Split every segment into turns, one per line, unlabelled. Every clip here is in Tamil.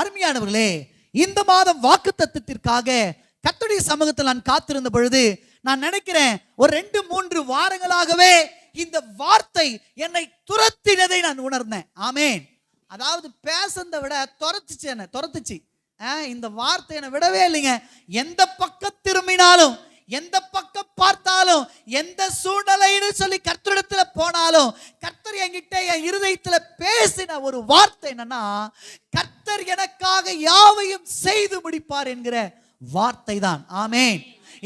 அருமையானவர்களே, இந்த மாதம் வாக்குத்தத்தத்திற்காக கர்த்தருடைய சமூகத்தில் நான் காத்திருந்த பொழுது நான் நினைக்கிறேன், ஒரு 2-3 வாரங்களாகவே இந்த வார்த்தை என்னை துரத்தினதை நான் உணர்ந்தேன். ஆமென். அதாவது பேசுறதை விட துரத்துச்சு. இந்த வார்த்தை என்னை விடவே இல்லைங்க. எந்த பக்கம் திரும்பினாலும், எந்த பக்கம் பார்த்தாலும், எந்த சூழ்நிலைன்னு சொல்லி கர்த்தரிடத்துல போனாலும், கர்த்தர் என்கிட்ட என் இருதயத்துல பேசின ஒரு வார்த்தை என்னன்னா, கர்த்தர் எனக்காக யாவையும் செய்து முடிப்பார் என்கிற வார்த்தை தான். ஆமென்.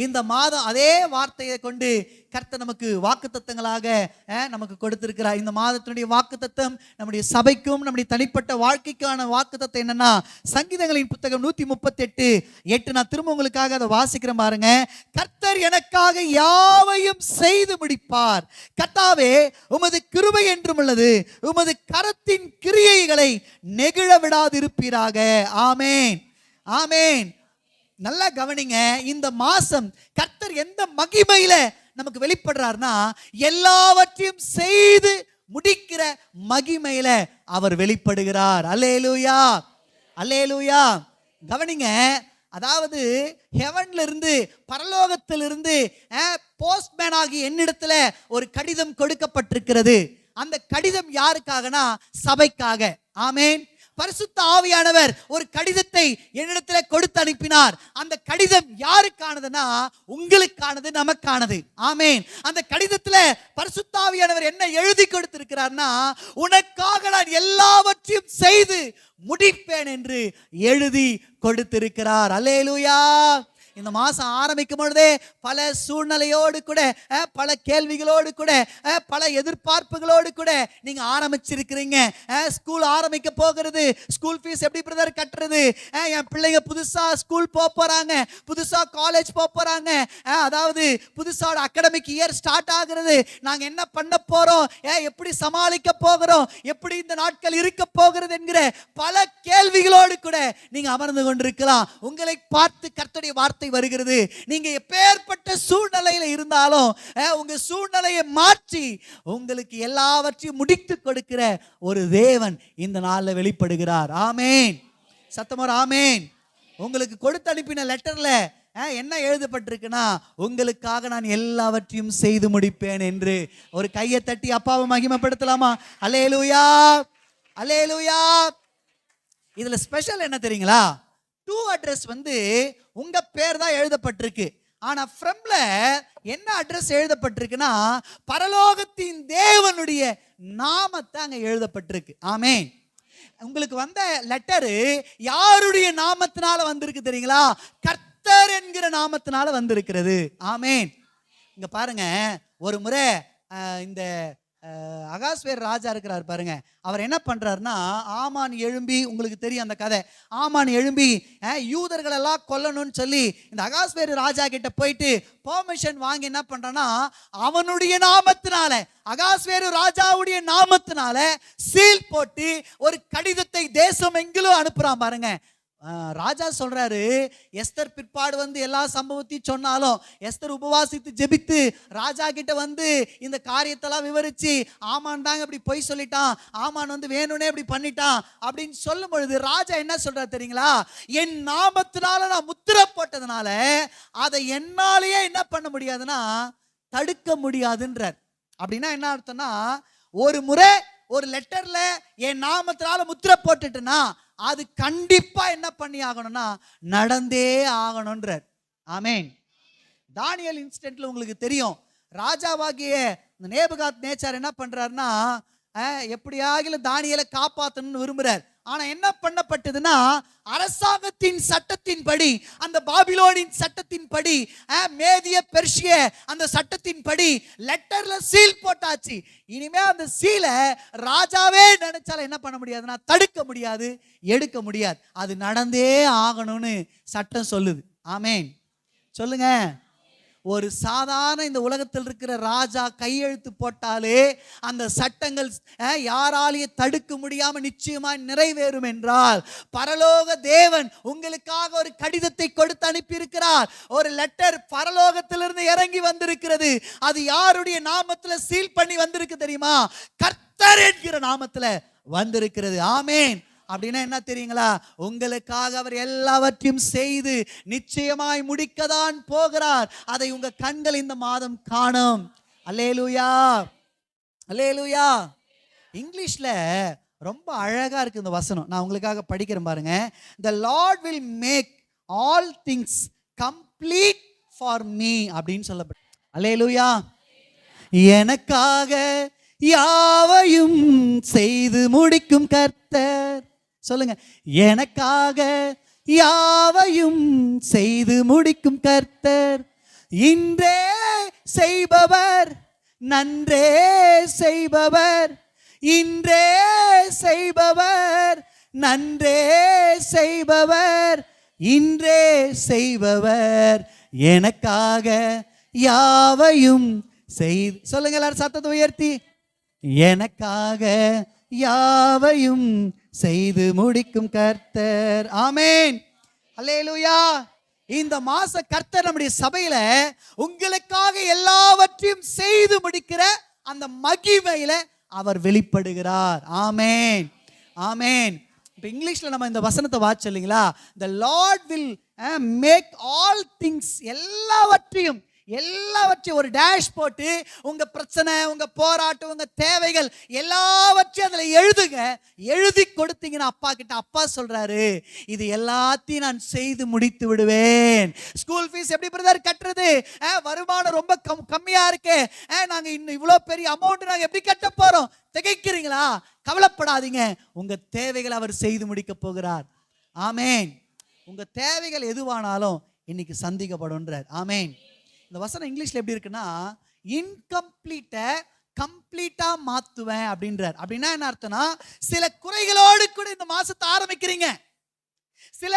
இந்த மாதம் அதே வார்த்தையை கொண்டு கர்த்தர் நமக்கு வாக்குத்தத்தங்களாக நமக்கு கொடுத்திருக்கிறார். இந்த மாதத்தினுடைய வாக்குத்தத்தம் நம்முடைய சபைக்கும் நம்முடைய தனிப்பட்ட வாழ்க்கைக்கான வாக்குத்தத்தம் என்னன்னா, சங்கீதங்களின் புத்தகம் 138:8. நான் திரும்ப உங்களுக்காக அதை வாசிக்கிறேன் பாருங்க. கர்த்தர் எனக்காக யாவையும் செய்து முடிப்பார். கர்த்தாவே, உமது கிருபை என்றும் உள்ளது, உமது கரத்தின் கிரியைகளை நெகிழ விடாதிருப்பீராக. ஆமென், ஆமென். நல்லா கவனிங்க. இந்த மாசம் கர்த்தர் எந்த மகிமையில நமக்கு வெளிப்படுறார்னா, எல்லாவற்றையும் செய்து முடிக்கிற மகிமையில அவர் வெளிப்படுகிறார். அல்லேலூயா, அல்லேலூயா. கவனிங்க. அதாவது ஹெவன்ல இருந்து, பரலோகத்திலிருந்து போஸ்ட்மேன் ஆகி என்னிடத்துல ஒரு கடிதம் கொடுக்கப்பட்டிருக்கிறது. அந்த கடிதம் யாருக்காகனா, சபைக்காக. ஆமென். பரிசுத்த ஆவியானவர் ஒரு கடிதத்தை என்னிடத்தில் கொடுத்து அனுப்பினார். அந்த கடிதம் யாருக்கானதுன்னா, உங்களுக்கானது, நமக்கானது. ஆமென். அந்த கடிதத்துல பரிசுத்த ஆவியானவர் என்ன எழுதி கொடுத்திருக்கிறார்னா, உனக்காக நான் எல்லாவற்றையும் செய்து முடிப்பேன் என்று எழுதி கொடுத்திருக்கிறார். அல்லேலூயா. இந்த மாசம் ஆரம்பிக்கும் பொழுதே பல சூழ்நிலையோடு கூட, பல கேள்விகளோடு கூட, பல எதிர்பார்ப்புகளோடு கூட நீங்க ஆரம்பிச்சிருக்கிறீங்க. ஸ்கூல் ஆரம்பிக்க போகிறது. ஸ்கூல் ஃபீஸ் எப்படி பிரதர் கட்டுறது? என் பிள்ளைங்க புதுசா ஸ்கூல் போறாங்க, புதுசா காலேஜ் போறாங்க, அதாவது புதுசா அகாடமிக் இயர் ஸ்டார்ட் ஆகிறது. நாங்க என்ன பண்ண போறோம், எப்படி சமாளிக்க போகிறோம், எப்படி இந்த நாட்கள் இருக்க போகிறது என்கிற பல கேள்விகளோடு கூட நீங்க அமர்ந்து கொண்டிருக்கலாம். உங்களை பார்த்து கர்த்தருடைய வார்த்தை வருகிறது. நீங்க எப்பேற்பட்ட சூழ்நிலையில இருந்தாலும் உங்க சூழ்நிலையை மாற்றி உங்களுக்கு எல்லாவற்றையும் முடித்து கொடுக்கிற ஒரு தேவன் இந்த நாள்ல வெளிப்படுகிறார். ஆமென். சத்தமோர் ஆமென். உங்களுக்கு கொடுத்து அனுப்பின லெட்டர்ல என்ன எழுதப்பட்டிருக்குன்னா, உங்களுக்காக நான் எல்லாவற்றையும் செய்து முடிப்பேன் என்று. ஒரு கையை தட்டி அப்பாவை மகிமைப்படுத்தலாமா? அல்லேலூயா, அல்லேலூயா. இதுல ஸ்பெஷல் என்ன தெரியுங்களா? டூ அட்ரஸ் உங்க பேர் தான் எழுதப்பட்டிருக்கு. ஆனா ஃப்ரம்ல என்ன அட்ரஸ் எழுதப்பட்டிருக்குன்னா, பரலோகத்தின் தேவனுடைய நாமத்தை அங்க எழுதப்பட்டிருக்கு. ஆமென். உங்களுக்கு வந்த லெட்டரு யாருடைய நாமத்தினால வந்திருக்கு தெரியுங்களா? கர்த்தர் என்கிற நாமத்தினால வந்திருக்கிறது. ஆமென். இங்க பாருங்க, ஒரு முறை இந்த அகாஸ்வேர் ராஜா இருக்கிறார் பாருங்க. அவர் என்ன பண்றாருன்னா, ஆமான் எழும்பி, உங்களுக்கு தெரியும் அந்த கதை, ஆமான் எழும்பி யூதர்கள் எல்லாம் கொல்லணும்னு சொல்லி இந்த அகாஸ்வேர் ராஜா கிட்ட போயிட்டு பெர்மிஷன் வாங்கி என்ன பண்றான்னா, அவனுடைய நாமத்தினால, அகாஸ்வேரு ராஜாவுடைய நாமத்தினால சீல் போட்டு ஒரு கடிதத்தை தேசம் எங்கிலும் அனுப்புறான் பாருங்க. ராஜா சொல்றாரு, எஸ்தர் பிற்பாடு எல்லா சம்பவத்தையும் சொன்னாலும், எஸ்தர் உபவாசித்து ஜெபித்து ராஜா கிட்ட இந்த காரியத்தெல்லாம் விவரிச்சு, ஆமான் தாங்க இப்படி பொய் சொல்லிட்டான், ஆமான் வேணும்னே இப்படி பண்ணிட்டான் அப்படின்னு சொல்லும் பொழுது ராஜா என்ன சொல்றாரு தெரியுங்களா? என் நாமத்தினால நான் முத்திரை போட்டதுனால அதை என்னாலேயே என்ன பண்ண முடியாதுன்னா தடுக்க முடியாதுன்றார். அப்படின்னா என்ன அர்த்தம்னா, ஒரு முறை ஒரு லெட்டர்ல என் நாமத்தினால முத்திரை போட்டுட்டுனா அது கண்டிப்பா என்ன பண்ணி ஆகணும்னா நடந்தே ஆகணும்ன்றார். ஆமென். தானியேல் இன்சிடென்ட்ல உங்களுக்கு தெரியும், ராஜாவாகிய நேபுகாத் நேச்சார் என்ன பண்றாருன்னா, எப்படியாகிலும் தானியேலை காப்பாற்றணும்னு விரும்புறார். ஆனா என்ன பண்ணப்பட்டதுன்னா, அரசாங்கத்தின் சட்டத்தின்படி, அந்த பாபிலோனின் சட்டத்தின்படி, மேதிய பெர்ஷிய அந்த சட்டத்தின்படி லெட்டர்ல சீல் போட்டாச்சு. இனிமே அந்த சீலை ராஜாவே நினைச்சாலும் என்ன பண்ண முடியாதுன்னா தடுக்க முடியாது, எடுக்க முடியாது. அது நடந்தே ஆகணும்னு சட்டம் சொல்லுது. ஆமென். சொல்லுங்க. ஒரு சாதாரண இந்த உலகத்தில் இருக்கிற ராஜா கையெழுத்து போட்டாலே அந்த சட்டங்கள் யாராலையும் தடுக்க முடியாம நிச்சயமா நிறைவேறும் என்றால், பரலோக தேவன் உங்களுக்காக ஒரு கடிதத்தை கொடுத்து அனுப்பி இருக்கிறார். ஒரு லெட்டர் பரலோகத்திலிருந்து இறங்கி வந்திருக்கிறது. அது யாருடைய நாமத்துல சீல் பண்ணி வந்திருக்கு தெரியுமா? கர்த்தர் என்கிற நாமத்துல வந்திருக்கிறது. ஆமென். அப்படின்னா என்ன தெரியுங்களா? உங்களுக்காக அவர் எல்லாவற்றையும் செய்து நிச்சயமாய் முடிக்கதான் போகிறார். அதை உங்க கண்கள் இந்த மாதம் காணும். அல்லேலூயா, அல்லேலூயா. இங்கிலீஷ்ல ரொம்ப அழகா இருக்கு இந்த வசனம். நான் உங்களுக்காக படிக்கிறேன் பாருங்க. The Lord will make all things complete for me அப்படின்னு சொல்லப்படும். அல்லேலூயா. எனக்காக யாவையும் செய்து முடிக்கும் கர்த்தர். சொல்லுங்க, எனக்காக யாவையும் செய்து முடிக்கும் கர்த்தர். இன்றே செய்பவர், நன்றே செய்பவர், இன்றே செய்பவர், நன்றே செய்பவர், இன்றே செய்பவர், எனக்காக யாவையும் செய்து. சொல்லுங்க எல்லாரும் சத்தத்தை உயர்த்தி, எனக்காக யாவையும் செய்து முடிக்கும் கர்த்தர். ஆமென், அல்லேலூயா. இந்த மாச கர்த்தர் நம்முடைய சபையில உங்களுக்காக எல்லாவற்றையும் செய்து முடிக்கிற அந்த மகிமையில அவர் வெளிப்படுகிறார். ஆமென், ஆமென். இப்ப இங்கிலீஷ்ல நம்ம இந்த வசனத்தை வாட்ச் இல்லைங்களா? The Lord will make all things, எல்லாவற்றையும் ஒரு டேஷ் போட்டு உங்க பிரச்சனை, உங்க போராட்டம், உங்க தேவைகள் எல்லாவற்றையும் அதுல எழுதுங்க. எழுதி கொடுத்தீங்கன்னா அப்பா கிட்ட, அப்பா சொல்றாரு இது எல்லாத்தையும் நான் செய்து முடித்து விடுவேன். ஸ்கூல் ஃபீஸ் எப்படி பிரதர் கட்டுறது? வருமானம் ரொம்ப கம்மியா இருக்கு, நாங்க இன்னும் இவ்வளவு பெரிய அமௌண்ட் நாங்க எப்படி கட்ட போறோம்? திகைக்கிறீங்களா? கவலைப்படாதீங்க, உங்க தேவைகளை அவர் செய்து முடிக்க போகிறார். ஆமென். உங்க தேவைகள் எதுவானாலும் இன்னைக்கு சந்திக்கப்படும்ன்றார். ஆமென். இந்த வசனம் இங்கிலீஷ்ல எப்படி இருக்குன்னா, இன்கம்ப்ளீட்டை கம்ப்ளீட்டா மாத்துவேன் அப்படின்றார். அப்படின்னா என்ன அர்த்தம்னா, சில குறைகளோடு கூட இந்த மாசத்தை ஆரம்பிக்கிறீங்க. சில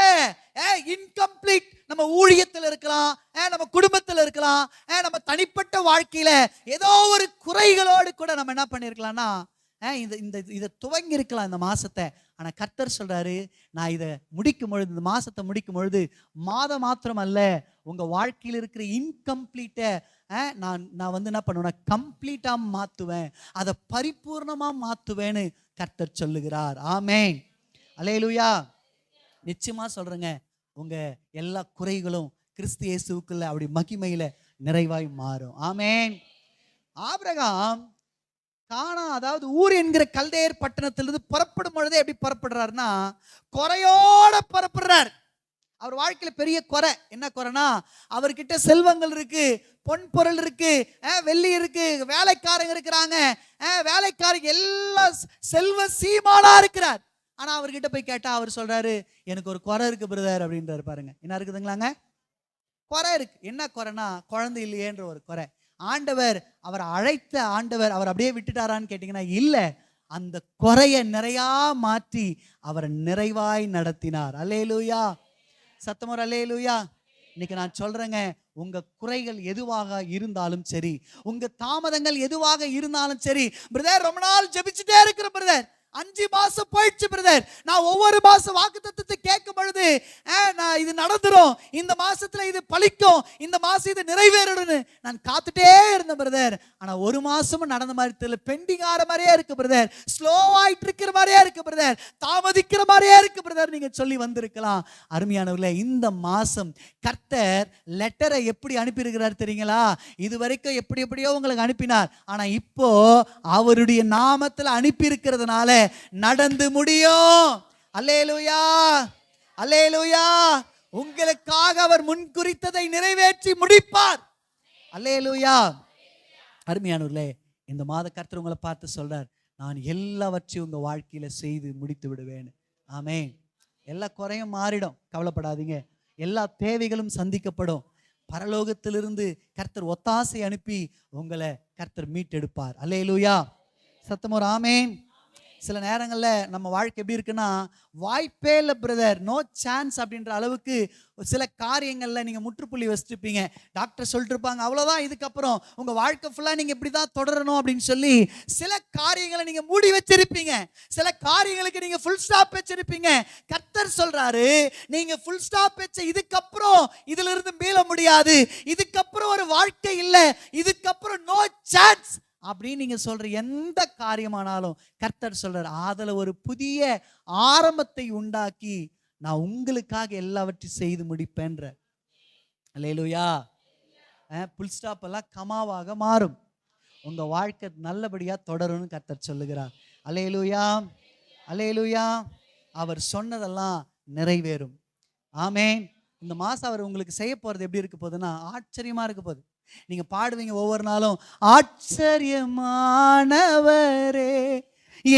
இன்கம்ப்ளீட் நம்ம ஊழியத்தில் இருக்கலாம், நம்ம குடும்பத்தில் இருக்கலாம், நம்ம தனிப்பட்ட வாழ்க்கையில ஏதோ ஒரு குறைகளோடு கூட நம்ம என்ன பண்ணிருக்கலாம்னா இதை துவங்கி இருக்கலாம் இந்த மாசத்தை. ஆனா கர்த்தர் சொல்றாரு, நான் இதை முடிக்கும் பொழுது, இந்த மாசத்தை முடிக்கும் பொழுது மாதம் மாத்திரம் அல்ல, உங்க வாழ்க்கையில் இருக்கிற இன்கம்ப்ளீட்டை நான் வந்து என்ன பண்ணுவேன், கம்ப்ளீட்டா மாத்துவேன், அதை பரிபூர்ணமா மாத்துவேன்னு கர்த்தர் சொல்லுகிறார். ஆமென், அல்லேலூயா. நிச்சயமா சொல்றேங்க, உங்க எல்லா குறைகளும் கிறிஸ்து இயேசுவுக்குள்ள அப்படி மகிமையில நிறைவாய் மாறும். ஆமென். ஆபிரகாம் கானா, அதாவது ஊர் என்கிற கல்தேயர் பட்டணத்திலிருந்து புறப்படும் பொழுதே எப்படி புறப்படுறாருன்னா, குறையோட புறப்படுறார். அவர் வாழ்க்கையில பெரிய குறை. என்ன குறைனா, அவர்கிட்ட செல்வங்கள் இருக்கு, பொன் பொருள் இருக்கு, வெள்ளி இருக்கு, வேலைக்காரங்க இருக்கிறாங்க, வேலைக்காரங்க எல்லாம் செல்வ சீமானா இருக்கிறார். ஆனா அவர்கிட்ட போய் கேட்டா அவர் சொல்றாரு, எனக்கு ஒரு குறை இருக்கு பிரதர் அப்படின்றாரு. பாருங்க, என்ன இருக்குதுங்களாங்க? குறை இருக்கு. என்ன குறைனா, குழந்தை இல்லையேன்ற ஒரு குறை. ஆண்டவர் அவரை அழைத்த ஆண்டவர் அவர் அப்படியே விட்டுட்டாரான்னு கேட்டீங்கன்னா இல்ல, அந்த குறைய நிறையா மாற்றி அவரை நிறைவாய் நடத்தினார். அல்லேலூயா, சத்தமோர் அல்லேலூயா. இன்னைக்கு நான் சொல்றேங்க, உங்க குறைகள் எதுவாக இருந்தாலும் சரி, உங்க தாமதங்கள் எதுவாக இருந்தாலும் சரி, பிரதர் ரொம்ப நாள் ஜெபிச்சுட்டே இருக்கிற பிரதர், 5 மாசம் போயிடுச்சு பிரதர், நான் ஒவ்வொரு மாசம் வாக்குத்தத்தத்தை கேட்கும் பொழுது நான் இது நடந்துரும், இந்த மாசத்துல இது பலிக்கும், இந்த மாசம் இது நிறைவேறணும்னு நான் காத்துட்டே இருந்தேன் பிரதர். ஆனா ஒரு மாசமும் நடந்த மாதிரி தெரியல, பெண்டிங் ஆற மாதிரியே இருக்கு பிரதர், ஸ்லோவாயிட்டு இருக்கிற மாதிரியே இருக்கு பிரதர், தாமதிக்கிற மாதிரியே இருக்கு பிரதர் நீங்க சொல்லி வந்திருக்கலாம். அருமையானவர்களே, இந்த மாசம் கர்த்தர் லெட்டரை எப்படி அனுப்பியிருக்கிறார் தெரியுங்களா? இது வரைக்கும் எப்படி எப்படியோ உங்களுக்கு அனுப்பினார், ஆனா இப்போ அவருடைய நாமத்துல அனுப்பி இருக்கிறதுனால நடந்து முடியும். அல்லேலூயா, அல்லேலூயா. உங்களுக்காக அவர் முன்குறித்ததை நிறைவேற்றி முடிப்பார். அல்லேலூயா. அருமையானவர்களே, இந்த மாத கர்த்தர் உங்களை பார்த்து சொல்றார், நான் எல்லாவற்றையும் உங்க வாழ்க்கையில செய்து முடித்து விடுவேன். ஆமென். எல்லா குறையும் மாறிடும், கவலைப்படாதீங்க. எல்லா தேவைகளும் சந்திக்கப்படும். பரலோகத்திலிருந்து கர்த்தர் ஒத்தாசை அனுப்பி உங்களை கர்த்தர் மீட்டெடுப்பார். அல்லேலூயா, சத்தமோர் ஆமென். சில நேரங்களில் நம்ம வாழ்க்கை எப்படி இருக்குன்னா, வாய்ப்பே இல்லை பிரதர், நோ சான்ஸ் அப்படின்ற அளவுக்கு சில காரியங்களில் நீங்கள் முற்றுப்புள்ளி வச்சுருப்பீங்க. டாக்டர் சொல்லிட்டு இருப்பாங்க, அவ்வளோதான், இதுக்கப்புறம் உங்கள் வாழ்க்கை ஃபுல்லாக நீங்கள் இப்படி தான் தொடரணும் அப்படின்னு சொல்லி சில காரியங்களை நீங்கள் மூடி வச்சிருப்பீங்க. சில காரியங்களுக்கு நீங்கள் ஃபுல் ஸ்டாப் வச்சிருப்பீங்க. கர்த்தர் சொல்கிறாரு, நீங்கள் ஃபுல் ஸ்டாப் வச்ச இதுக்கப்புறம் இதிலிருந்து மீள முடியாது, இதுக்கப்புறம் ஒரு வாழ்க்கை இல்லை, இதுக்கப்புறம் நோ சான்ஸ் அப்படின்னு நீங்க சொல்ற எந்த காரியமானாலும் கர்த்தர் சொல்றார், அதுல ஒரு புதிய ஆரம்பத்தை உண்டாக்கி நான் உங்களுக்காக எல்லாவற்றையும் செய்து முடிப்பேன்ற. அல்லேலூயா. புல் ஸ்டாப் எல்லாம் கமாவாக மாறும். உங்க வாழ்க்கை நல்லபடியா தொடரும்னு கர்த்தர் சொல்லுகிறார். அல்லேலூயா, அல்லேலூயா. அவர் சொன்னதெல்லாம் நிறைவேறும். ஆமென். இந்த மாசம் அவர் உங்களுக்கு செய்ய போறது எப்படி இருக்க போகுதுன்னா ஆச்சரியமா இருக்க போகுது. நீங்க பாடுவீங்க ஒவ்வொரு நாளும், ஆச்சரியமானவரே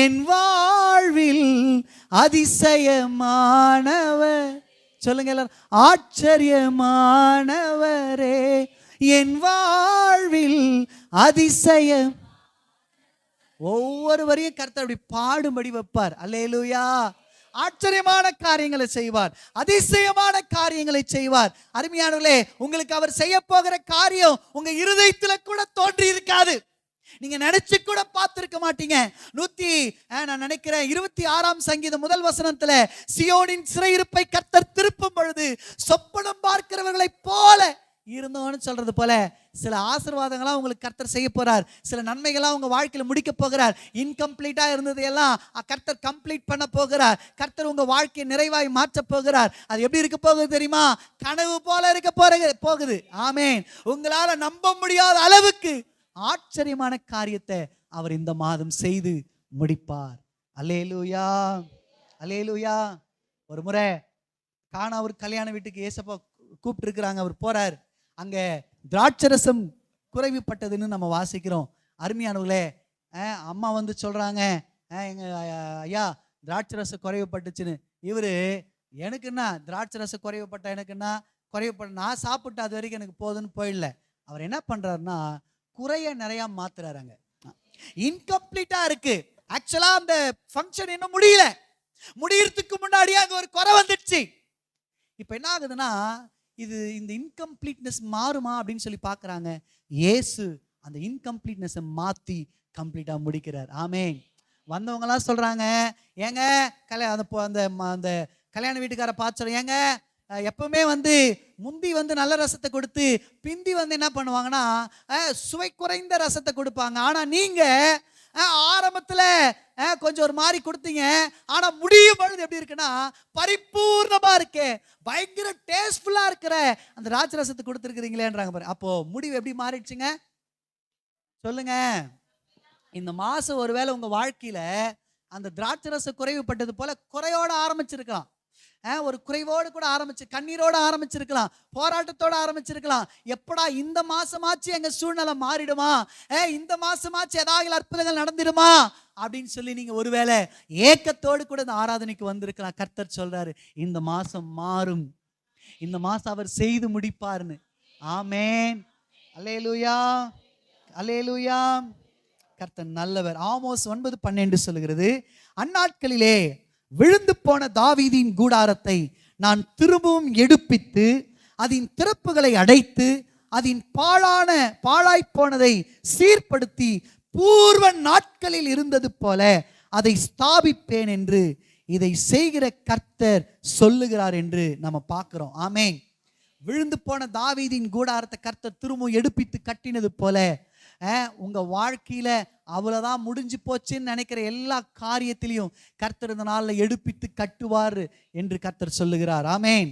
என் வாழ்வில் அதிசயமானவர். சொல்லுங்க எல்லாரும், ஆச்சரியமானவரே என் வாழ்வில் அதிசயம். ஒவ்வொரு வரையும் கர்த்தர் அப்படி பாடும்படி வைப்பார். அல்லேலூயா. ஆச்சரியமான காரியங்களை செய்வார், அதிசயமான காரியங்களை செய்வார். அருமையானவர்களே, உங்களுக்கு அவர் செய்ய போகிற காரியம் உங்க இருதயத்துல கூட தோன்றி இருக்காது. நீங்க நினைச்சு கூட பார்த்திருக்க மாட்டீங்க. நான் நினைக்கிறேன் 26ஆம் சங்கீதம் முதல் வசனத்துல, சியோனின் சிறையிருப்பை கர்த்தர் திருப்பும் பொழுது சொப்பனம் பார்க்கிறவர்களை போல இருந்தோன்னு சொல்றது போல சில ஆசீர்வாதங்களா உங்களுக்கு கர்த்தர் செய்ய போறார். சில நன்மைகளா உங்க வாழ்க்கையில முடிக்க போகிறார். இன்கம்ப்ளீட்டா இருந்தது எல்லாம் கர்த்தர் கம்ப்ளீட் பண்ண போகிறார். கர்த்தர் உங்க வாழ்க்கையை நிறைவாய் மாற்ற போகிறார். அது எப்படி இருக்க போகுது தெரியுமா? கனவு போல இருக்க போகுது. ஆமென். உங்களால நம்ப முடியாத அளவுக்கு ஆச்சரியமான காரியத்தை அவர் இந்த மாதம் செய்து முடிப்பார். அல்லேலூயா, அல்லேலூயா. ஒரு முறை கானா ஒரு கல்யாண வீட்டுக்கு ஏசப்பா கூப்பிட்டு இருக்கிறாங்க. அவர் போறார். அங்க திராட்சரசம் குறைவுபட்டதுன்னு நம்ம வாசிக்கிறோம். அருமையானவர்களே, அம்மா வந்து சொல்றாங்க, எங்க ஐயா திராட்சரசம் குறைவுபட்டுச்சுன்னு. இவரு, எனக்குன்னா திராட்சரசம் குறைவுபட்ட, எனக்குன்னா குறைவுபட்ட, நான் சாப்பிட்டு அது வரைக்கும் எனக்கு போதுன்னு போயிடல. அவர் என்ன பண்றாருன்னா குறைய நிறைய மாத்துறாருங்க. இன்கம்ப்ளீட்டா இருக்கு. ஆக்சுவலா அந்த ஃபங்க்ஷன் இன்னும் முடியல. முடியறதுக்கு முன்னாடியே அங்க ஒரு குறை வந்துடுச்சு. இப்ப என்ன ஆகுதுன்னா, இது இந்த இன்கம்ப்ளீட்னஸ் மாறுமா அப்படின்னு சொல்லி பார்க்குறாங்க. இயேசு அந்த இன்கம்ப்ளீட்னஸை மாற்றி கம்ப்ளீட்டாக முடிக்கிறார். ஆமென். வந்தவங்களாம் சொல்கிறாங்க, ஏங்க அந்த கல்யாண வீட்டுக்கார பார்த்து சொல்ல, ஏங்க எப்பவுமே வந்து முந்தி வந்து நல்ல ரசத்தை கொடுத்து பிந்தி வந்து என்ன பண்ணுவாங்கன்னா சுவை குறைந்த ரசத்தை கொடுப்பாங்க. ஆனால் நீங்கள் ஆரம்பத்தில் கொஞ்சம் ஒரு மாதிரி கொடுத்தீங்க, ஆனா முடியும் பொழுது எப்படி இருக்குன்னா பரிபூர்ணமா இருக்கு, பயங்கர டேஸ்ட்ஃபுல்லா இருக்கிற அந்த ராஜரசத்தை கொடுத்துருக்கிறீங்களேன்றாங்க பாரு. அப்போ முடிவு எப்படி மாறிடுச்சுங்க சொல்லுங்க. இந்த மாசம் ஒருவேளை உங்க வாழ்க்கையில அந்த திராட்சரச குறைவுபட்டது போல குறையோட ஆரம்பிச்சிருக்கலாம். ஒரு குறைவோடு கூட ஆரம்பிச்சு, கண்ணீரோடு ஆரம்பிச்சிருக்கலாம், போராட்டத்தோடு ஆரம்பிச்சிருக்கலாம். எப்படா இந்த மாசமாச்சு எங்க சூழ்நிலை மாறிடுமா, இந்த மாசமாச்சு ஏதாவது அற்புதங்கள் நடந்துடுமா அப்படின்னு சொல்லி நீங்க ஒருவேளை ஏக்கத்தோடு கூட இந்த ஆராதனைக்கு வந்திருக்கலாம். கர்த்தர் சொல்றாரு, இந்த மாசம் மாறும், இந்த மாசம் அவர் செய்து முடிப்பார்னு. ஆமென். அல்லேலூயா, அல்லேலூயா. கர்த்தர் நல்லவர். ஆமோஸ் 9:12 சொல்லுகிறது, அந்நாட்களிலே விழுந்து போன தாவீதின் கூடாரத்தை நான் திரும்பவும் எடுப்பித்து அதன் திறப்புகளை அடைத்து அதன் பாழாய்ப்போனதை சீர்படுத்தி பூர்வ நாட்களில் இருந்தது போல அதை ஸ்தாபிப்பேன் என்று இதை செய்கிற கர்த்தர் சொல்லுகிறார் என்று நம்ம பார்க்கிறோம். ஆமென். விழுந்து போன தாவீதின் கூடாரத்தை கர்த்தர் திரும்பவும் எடுப்பித்து கட்டினது போல உங்க வாழ்க்கையில அவ்வளவுதான் முடிஞ்சு போச்சுன்னு நினைக்கிற எல்லா காரியத்திலையும் கர்த்தர் இந்த நாளில் எடுப்பித்து கட்டுவார் என்று கர்த்தர் சொல்லுகிறார். ஆமென்.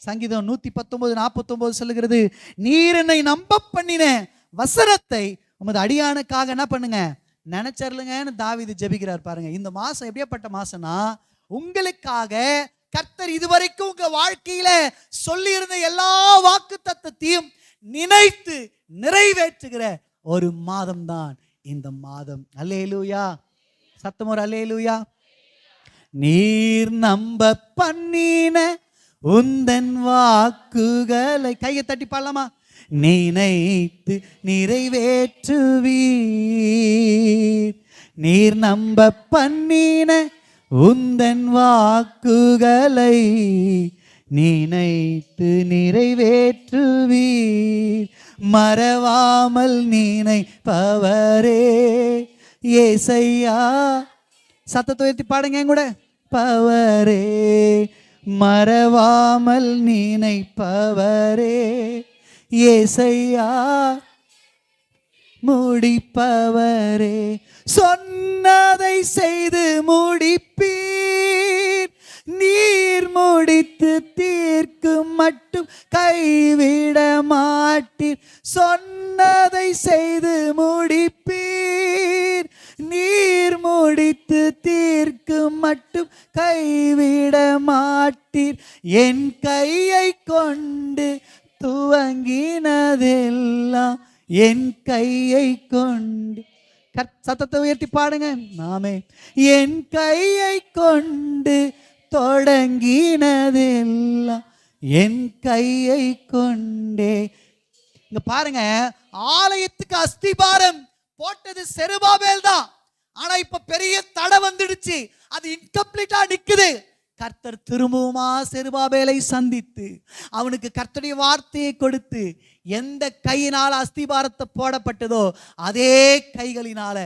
சங்கீதம் 119:49 சொல்லுகிறது, நீர் என்னை நம்ப பண்ணின வசனத்தை உமது அடியானுக்காக என்ன பண்ணுங்க நினைச்சர்லுங்கன்னு தாவீது ஜெபிக்கிறார். பாருங்க, இந்த மாசம் எப்படியாப்பட்ட மாசம்னா, உங்களுக்காக கர்த்தர் இதுவரைக்கும் உங்க வாழ்க்கையில சொல்லி இருந்த எல்லா வாக்கு தத்தத்தையும் நினைத்து நிறைவேற்றுகிற ஒரு மாதம் தான் இந்த மாதம். அல்லேலூயா. சத்தம் ஒரு அல்லேலூயா. நீர் நம்ப பண்ணின உந்தன் வாக்குகளை கையை தட்டி பாடலாமா? நினைத்து நிறைவேற்றுவீர். நீர் நம்ப பண்ணின உந்தன் வாக்குகளை நினைத்து நிறைவேற்றுவீர். மறவாமல் நினைப்பவரே ஏசையா. சத்தத்தை உயர்த்தி பாடுங்க கூட. பவரே மறவாமல் நினைப்பவரே ஏசையா. முடிப்பவரே. சொன்னதை செய்து முடிப்பீர், நீர் முடித்து தீர்க்கும் மட்டும் கைவிட மாட்டீர். சொன்னதை செய்து முடிப்பீர், நீர் முடித்து தீர்க்கும் மட்டும் கைவிட மாட்டீர். என் கையை கொண்டு துவங்கினதெல்லாம் என் கையை கொண்டு, சத்தத்தை உயர்த்தி பாடுங்க. நாமே என் கையை கொண்டு தொடங்கினதெல்லாம் என் கையை கொண்டே. இங்க பாருங்க, ஆலயத்துக்கு அஸ்திபாரம் போட்டது செருபாபேல் தான். ஆனா இப்ப பெரிய தடை வந்துடுச்சு, அது இன்கம்ப்ளீட்டா நிக்குது. கர்த்தர் திரும்பவுமா செருபாபேலை சந்தித்து அவனுக்கு கர்த்தருடைய வார்த்தையை கொடுத்து, எந்த கையினால் அஸ்திபாரத்தை போடப்பட்டதோ அதே கைகளினால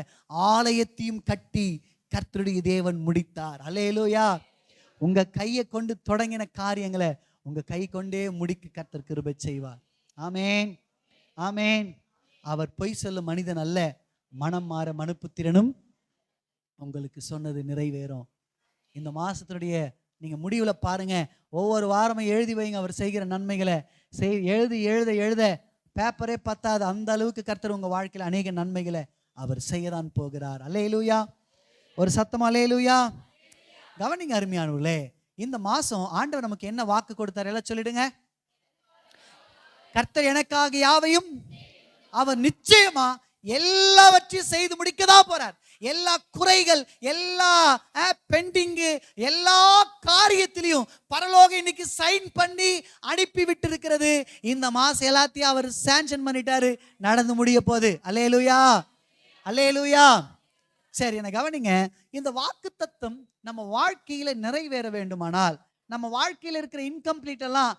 ஆலயத்தையும் கட்டி கர்த்தருடைய தேவன் முடித்தார். அல்லேலூயா. உங்க கையை கொண்டு தொடங்கின காரியங்களை உங்க கை கொண்டே முடிக்க கர்த்தர் கிருபை செய்வார். ஆமேன், ஆமேன். அவர் பொய் சொல்லும் மனிதன் அல்ல, மனம் மாற மனுப்புத்திறனும் உங்களுக்கு சொன்னது நிறைவேறும். இந்த மாசத்தினுடைய நீங்க முடிவுல பாருங்க, ஒவ்வொரு வாரமும் எழுதி வைங்க அவர் செய்கிற நன்மைகளை. எழுதி எழுத எழுத பேப்பரே பத்தாது, அந்த அளவுக்கு கர்த்தர் உங்க வாழ்க்கையில் அநேக நன்மைகளை அவர் செய்யதான் போகிறார். அல்லேலூயா. ஒரு சத்தம் அல்லேலூயா. கவனிங்க அருமையானவர்களே, இந்த மாசம் ஆண்டவர் நமக்கு என்ன வாக்கு கொடுத்தார் எல்லாம் சொல்லிடுங்க. கர்த்தர் எனக்காக யாவையும் அவர் நிச்சயமா எல்லாவற்றையும் செய்து முடிக்கதான் போறார். எல்லா குறைகள், எல்லா பெண்டிங்கு, எல்லா காரியத்திலையும் பரலோகம் இன்னைக்கு சைன் பண்ணி அனுப்பி விட்டு இருக்கிறது. இந்த மாசம் எல்லாத்தையும் அவர் சாங்ஷன் பண்ணிட்டாரு, நடந்து முடிய போகுது. அல்லேலூயா, அல்லேலூயா. சரி, என்ன கவனிங்க. இந்த வாக்கு தத்தம் நம்ம வாழ்க்கையில நிறைவேற வேண்டுமானால், நம்ம வாழ்க்கையில இருக்கிற இன்கம்ப்ளீட் எல்லாம்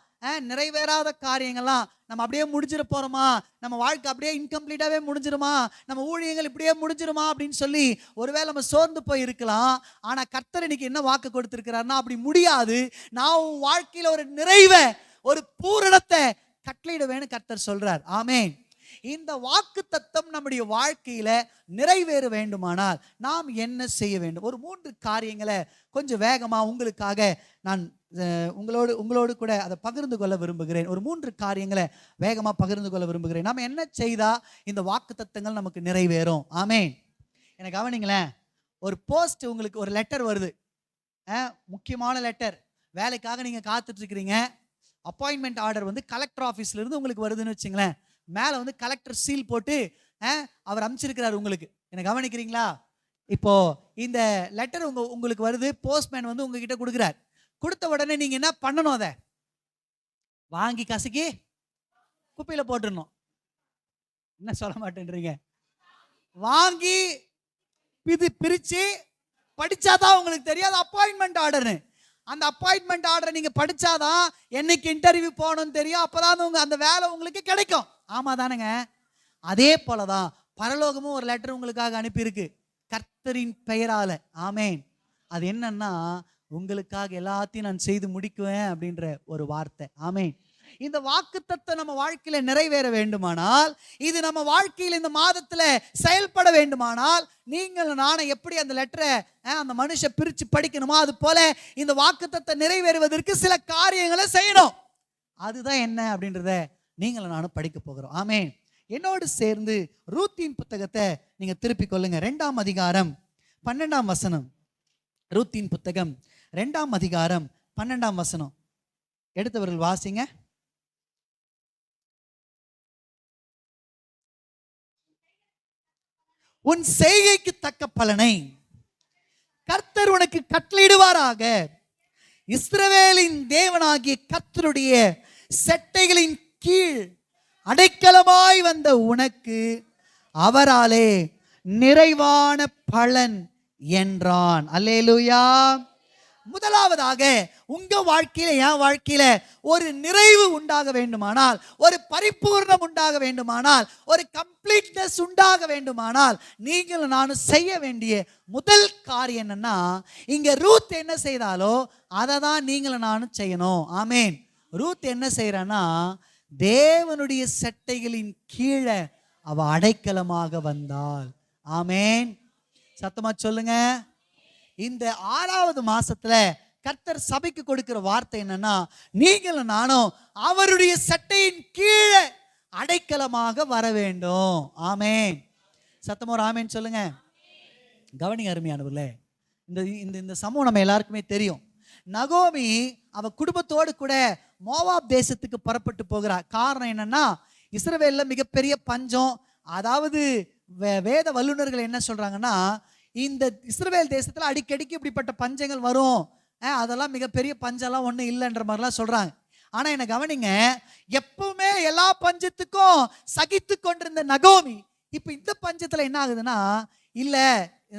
நிறைவேறாத காரியங்கள்லாம் நம்ம அப்படியே முடிஞ்சிட போறோமா, நம்ம வாழ்க்கை அப்படியே இன்கம்ப்ளீட்டாவே முடிஞ்சிருமா, நம்ம ஊழியங்கள் இப்படியே முடிஞ்சிருமா அப்படின்னு சொல்லி ஒருவேளை நம்ம சோர்ந்து போய் இருக்கலாம். ஆனா கர்த்தர் இன்னைக்கு என்ன வாக்கு கொடுத்திருக்கிறார்னா, அப்படி முடியாது. நான் உன் வாழ்க்கையில ஒரு நிறைவை, ஒரு பூரணத்தை கட்டளையிடுவேன்னு கர்த்தர் சொல்றார். ஆமேன். இந்த வாக்கு தத்தம் நம்முடைய வாழ்க்கையில நிறைவேற வேண்டுமானால் நாம் என்ன செய்ய வேண்டும்? ஒரு 3 காரியங்களை கொஞ்சம் வேகமா உங்களுக்காக நான் உங்களோடு கூட அதை பகிர்ந்து கொள்ள விரும்புகிறேன். ஒரு 3 காரியங்களை வேகமா பகிர்ந்து கொள்ள விரும்புகிறேன். நாம் என்ன செய்தா இந்த வாக்கு தத்தங்கள் நமக்கு நிறைவேறும்? ஆமேன். எனக்கு கவனிங்களேன், ஒரு போஸ்ட், உங்களுக்கு ஒரு லெட்டர் வருது, முக்கியமான லெட்டர், வேலைக்காக நீங்க காத்துட்டு இருக்கிறீங்க. அப்பாயின்மெண்ட் ஆர்டர் வந்து கலெக்டர் ஆஃபீஸ்ல இருந்து உங்களுக்கு வருதுன்னு வச்சுங்களேன். மேலே வந்து கலெக்டர் சீல் போட்டு அவர் அமைச்சிருக்கிறார் உங்களுக்கு. என்ன கவனிக்கிறீங்களா? இப்போ இந்த லெட்டர் உங்களுக்கு வருது, போஸ்ட்மேன் வந்து உங்ககிட்ட கொடுக்குறார். கொடுத்த உடனே நீங்க என்ன பண்ணணும்? அதை வாங்கி கசக்கி குப்பையில போட்டுடணும். என்ன சொல்ல மாட்டேன்றீங்க? வாங்கி பிரிச்சு படிச்சாதான் உங்களுக்கு தெரியாது அப்பாயின்மெண்ட் ஆர்டர்னு. அந்த அப்பாயின்மெண்ட் ஆர்டரை நீங்க படிச்சாதான் என்னைக்கு இன்டர்வியூ போகணும்னு தெரியும். அப்பதான் அந்த வேலை உங்களுக்கு கிடைக்கும். ஆமா தானுங்க? அதே போலதான் பரலோகமும் ஒரு லெட்டர் உங்களுக்காக அனுப்பியிருக்கு, கர்த்தரின் பெயரால. ஆமேன். அது என்னன்னா, உங்களுக்காக எல்லாத்தையும் நான் செய்து முடிக்குவேன் அப்படின்ற ஒரு வார்த்தை. ஆமேன். இந்த வாக்குத்தத்தம் நம்ம வாழ்க்கையில நிறைவேற வேண்டுமானால், இது நம்ம வாழ்க்கையில் இந்த மாதத்துல செயல்பட வேண்டுமானால், நீங்கள் நானும் எப்படி அந்த லெட்டரை அந்த மனுஷன் பிரிச்சு படிக்கணுமோ அது போல இந்த வாக்குத்தத்தம் நிறைவேறுவதற்கு சில காரியங்களை செய்யணும். அதுதான் என்ன அப்படின்றத நீங்களும் நானும் படிக்க போகிறோம். ஆமேன். என்னோடு சேர்ந்து ரூத்தின் புத்தகத்தை நீங்க திருப்பி கொள்ளுங்க. 2ஆம் அதிகாரம் 12ஆம் வசனம். ரூத்தின் புத்தகம் 2ஆம் அதிகாரம் 12ஆம் வசனம். எடுத்தவர்கள் வாசிங்க. உன் செய்கைக்கு தக்க பலனை கர்த்தர் உனக்கு கட்டளையிடுவாராக. இஸ்ரவேலின் தேவனாகிய கர்த்தருடைய செட்டைகளின் கீழ் அடைக்கலமாய் வந்த உனக்கு அவராலே நிறைவான பலன் என்றான். அல்லேலூயா. முதலாவதாக உங்க வாழ்க்கையில, என் வாழ்க்கையில ஒரு நிறைவு உண்டாக வேண்டுமானால், ஒரு பரிபூர்ணம் உண்டாக வேண்டுமானால், ஒரு கம்ப்ளீட்னஸ் உண்டாக வேண்டுமானால், நீங்களும் நானும் செய்ய வேண்டிய முதல் காரியம் என்னன்னா, இங்க ரூத் என்ன செய்தாலோ அதை தான் நீங்களும் நானும் செய்யணும். ஆமேன். ரூத் என்ன செய்யறான்னா, தேவனுடைய சட்டைகளின் கீழே அவ அடைக்கலமாக வந்தாள். ஆமேன். சத்தமா சொல்லுங்க. இந்த 6வது மாசத்துல கர்த்தர் சபைக்கு கொடுக்கிற வார்த்தை என்னன்னா, நீங்களும் நானும் அவருடைய சட்டையின் கீழே அடைக்கலமாக வர வேண்டும். ஆமேன். சத்தமா ஒரு ஆமேன் சொல்லுங்க. கவனிங்க அருமையானவர்களே, இந்த இந்த இந்த சம்பவம் நம்ம எல்லாருக்குமே தெரியும். நகோமி அவ குடும்பத்தோடு கூட மோவாப் தேசத்துக்கு புறப்பட்டு போகிறார். காரணம் என்னன்னா, இஸ்ரவேல்ல மிகப்பெரிய பஞ்சம். அதாவது வேத வல்லுநர்கள் என்ன சொல்றாங்கன்னா, இந்த இஸ்ரவேல் தேசத்துல அடிக்கடிக்கு இப்படிப்பட்ட பஞ்சங்கள் வரும், அதெல்லாம் மிகப்பெரிய பஞ்சம்லாம் ஒன்றும் இல்லைன்ற மாதிரிலாம் சொல்றாங்க. ஆனா என்ன கவனிங்க, எப்பவுமே எல்லா பஞ்சத்துக்கும் சகித்து கொண்டிருந்த நகோமி இப்ப இந்த பஞ்சத்துல என்ன ஆகுதுன்னா, இல்ல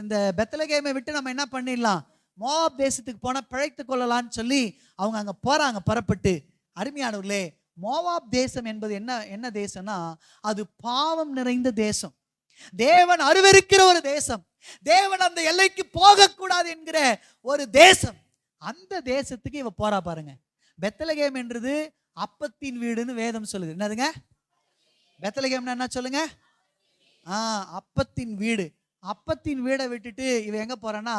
இந்த பெத்லகேமை விட்டு நம்ம என்ன பண்ணிடலாம், மோவாப் தேசத்துக்கு போனா பிழைத்து கொள்ளலாம்னு சொல்லி அவங்க அங்க போறாங்க புறப்பட்டு. அருமையானவர்களே, மோவாப் தேசம் என்பது என்ன தேசம்னா, அது பாவம் நிறைந்த தேசம், தேவன் அருவருக்கிற ஒரு தேசம், தேவன் அந்த எல்லைக்கு போகக்கூடாது என்கிற ஒரு தேசம். அந்த தேசத்துக்கு இவ போறா பாருங்க. பெத்லகேம் என்றது அப்பத்தின் வீடுன்னு வேதம் சொல்லுது. என்னதுங்க பெத்லகேம்னா என்ன சொல்லுங்க? அப்பத்தின் வீடு. அப்பத்தின் வீடை விட்டுட்டு இவ எங்க போறான்னா,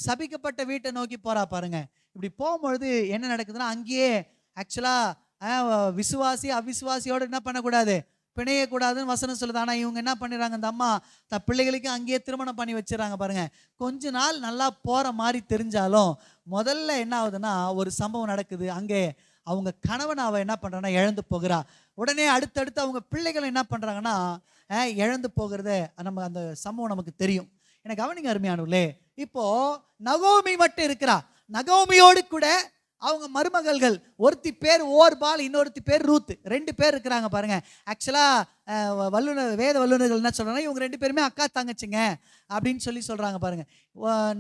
சபிக்கப்பட்ட வீட்டை நோக்கி போறா பாருங்க. இப்படி போகும்பொழுது என்ன நடக்குதுன்னா, அங்கேயே ஆக்சுவலா விசுவாசி அவிசுவாசியோட என்ன பண்ணக்கூடாது, பிணையக்கூடாதுன்னு வசனம் சொல்லுது. ஆனால் இவங்க என்ன பண்ணிடுறாங்க, இந்த அம்மா பிள்ளைகளுக்கு அங்கேயே திருமணம் பண்ணி வச்சிடறாங்க பாருங்க. கொஞ்ச நாள் நல்லா போகிற மாதிரி தெரிஞ்சாலும் முதல்ல என்ன ஆகுதுன்னா, ஒரு சம்பவம் நடக்குது. அங்கே அவங்க கணவன் அவ என்ன பண்ணுறாங்கன்னா இழந்து போகிறா. உடனே அடுத்தடுத்து அவங்க பிள்ளைகள் என்ன பண்ணுறாங்கன்னா இழந்து போகிறத நம்ம அந்த சம்பவம் நமக்கு தெரியும். எனக்கு கவனிங்க அருமையானவர்களே, இப்போ நகோமி மட்டும் இருக்கிறா. நகோமியோடு கூட அவங்க மருமகள்கள், ஒருத்தி பேர் ஓர்பால், இன்னொருத்தி பேர் ரூத், 2 பேர் இருக்கிறாங்க பாருங்க. ஆக்சுவலா வேத வல்லுநர்கள் என்ன சொல்றாங்க, இவங்க 2 பேருமே அக்கா தங்கச்சிங்க அப்படின்னு சொல்றாங்க பாருங்க.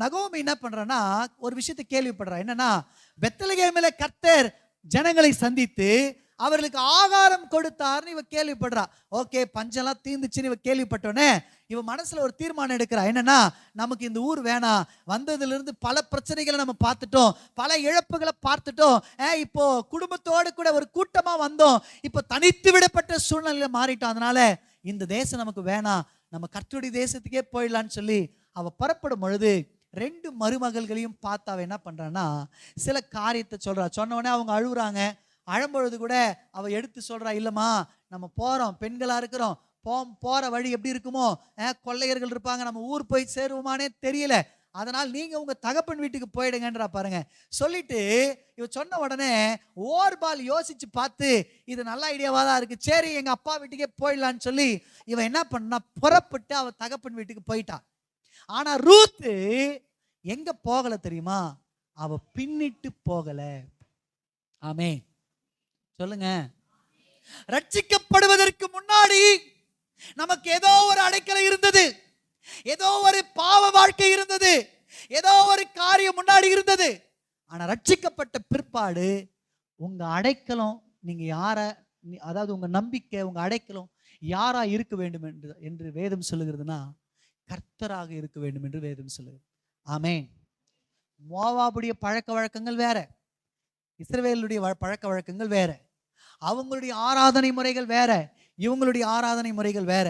நகோமி என்ன பண்றான்னா ஒரு விஷயத்தை கேள்விப்படுறா. என்னன்னா, பெத்லகேமிலே கர்த்தர் ஜனங்களை சந்தித்து அவர்களுக்கு ஆகாரம் கொடுத்தார்னு இவ கேள்விப்படுறா. ஓகே, பஞ்செல்லாம் தீர்ந்துச்சுன்னு இவ கேள்விப்பட்டோன்னே இவ மனசுல ஒரு தீர்மானம் எடுக்கிறா. என்னன்னா, நமக்கு இந்த ஊர் வேணாம், வந்ததுல இருந்து பல பிரச்சனைகளை நம்ம பார்த்துட்டோம், பல இழப்புகளை பார்த்துட்டோம், இப்போ குடும்பத்தோடு கூட ஒரு கூட்டமா வந்தோம், இப்போ தனித்து விடப்பட்ட சூழ்நிலையில மாறிட்டோம், அதனால இந்த தேசம் நமக்கு வேணாம், நம்ம கர்த்தருடைய தேசத்துக்கே போயிடலான்னு சொல்லி அவ புறப்படும் பொழுது 2 மருமகள்களையும் பார்த்து அவ என்ன பண்றான்னா சில காரியத்தை சொல்றா. சொன்ன உடனே அவங்க அழுகுறாங்க. அழும்பொழுது கூட அவ எடுத்து சொல்றா, இல்லம்மா நம்ம போறோம், பெண்களா இருக்கிறோம், போற வழி எப்படி இருக்குமோ, கொள்ளையர்கள் இருப்பாங்க, நம்ம ஊர் போய் சேருவோமானே தெரியல, அதனால் நீங்க உங்க தகப்பன் வீட்டுக்கு போயிடுங்கன்றா பாருங்க. சொல்லிட்டு இவ சொன்ன உடனே ஓர்பால் யோசிச்சு பார்த்து, இது நல்ல ஐடியாவா தான் இருக்கு, சரி எங்க அப்பா வீட்டுக்கே போயிடலான்னு சொல்லி இவன் என்ன பண்ணா புறப்பட்டு அவ தகப்பன் வீட்டுக்கு போயிட்டா. ஆனா ரூத்து எங்க போகல தெரியுமா, அவ பின்னிட்டு போகல. ஆமே சொல்லுங்க. ரட்சிக்கப்படுவதற்கு முன்னாடி நமக்கு ஏதோ ஒரு அடைக்கலம் இருந்தது, ஏதோ ஒரு பாவ வாழ்க்கை இருந்தது, ஏதோ ஒரு காரியம் முன்னாடி இருந்தது. ஆனா ரட்சிக்கப்பட்ட பிற்பாடு உங்க அடைக்கலம் நீங்க யார, அதாவது உங்க நம்பிக்கை, உங்க அடைக்கலம் யாரா இருக்க வேண்டும் என்று வேதம் சொல்லுகிறதுனா, கர்த்தராக இருக்க வேண்டும் என்று வேதம் சொல்லுகிறது. ஆமென். மோவாபுடைய பழக்க வழக்கங்கள் வேற, இஸ்ரவேலுடைய பழக்க வழக்கங்கள் வேற, அவங்களுடைய ஆராதனை முறைகள் வேற, இவங்களுடைய ஆராதனை முறைகள் வேற.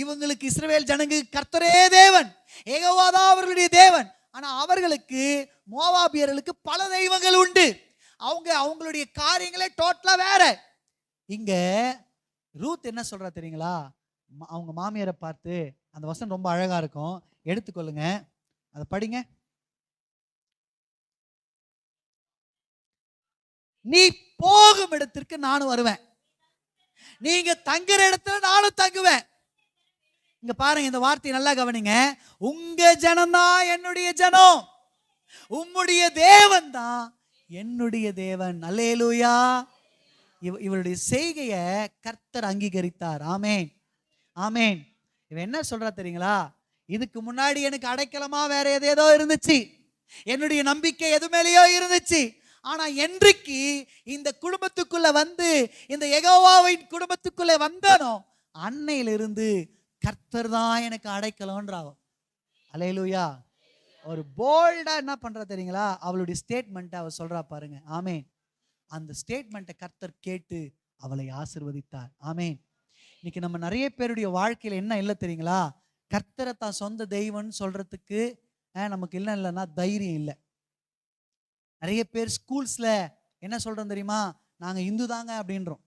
இவங்களுக்கு இஸ்ரவேல் ஜனங்க கர்த்தரே தேவன், யெகோவா அவர்களுடைய தேவன். ஆனா அவர்களுக்கு, மோவாபியர்களுக்கு பல தெய்வங்கள் உண்டு, அவங்களுடைய காரியங்களே டோட்டலா வேற. இங்க ரூத் என்ன சொல்றா தெரியுங்களா, அவங்க மாமியாரை பார்த்து, அந்த வசனம் ரொம்ப அழகா இருக்கும், எடுத்துக்கொள்ளுங்க, அதை படிங்க. நீ போகும் இடத்திற்கு நானும் வருவேன், நீங்க தங்குற இடத்துல நானும் தங்குவேன். இங்க பாருங்க, இந்த வார்த்தையை நல்லா கவனிங்க. உங்க ஜனம் தான் என்னுடைய ஜனம், உம்முடைய தேவன் தான் என்னுடைய தேவன். அல்லேலூயா. இவருடைய செய்கையை கர்த்தர் அங்கீகரித்தார். ஆமேன், ஆமேன். இவன் என்ன சொல்றா தெரியுங்களா, இதுக்கு முன்னாடி எனக்கு அடைக்கலமா வேற ஏதேதோ இருந்துச்சு, என்னுடைய நம்பிக்கை எது மேலேயோ இருந்துச்சு, ஆனா என்றைக்கு இந்த குடும்பத்துக்குள்ள வந்து இந்த யெகோவாவின் குடும்பத்துக்குள்ள வந்தனோ அன்னையிலிருந்து கர்த்தர் தான் எனக்கு அடைக்கலம்ன்றாவோ. அல்லேலூயா. ஒரு போல்டா என்ன பண்றா தெரியுங்களா, அவளுடைய ஸ்டேட்மெண்ட் அவ சொல்றா பாருங்க. ஆமேன். அந்த ஸ்டேட்மெண்ட்டை கர்த்தர் கேட்டு அவளை ஆசீர்வதித்தார். ஆமேன். இன்னைக்கு நம்ம நிறைய பேருடைய வாழ்க்கையில என்ன இல்லை தெரியுங்களா? கர்த்தரை தான் சொந்த தெய்வம்னு சொல்றதுக்கு நமக்கு இல்லைன்னா தைரியம் இல்லை. நிறைய பேர் ஸ்கூல்ஸ்ல என்ன சொல்றோம் தெரியுமா? நாங்க இந்து தாங்க அப்படின்றோம்.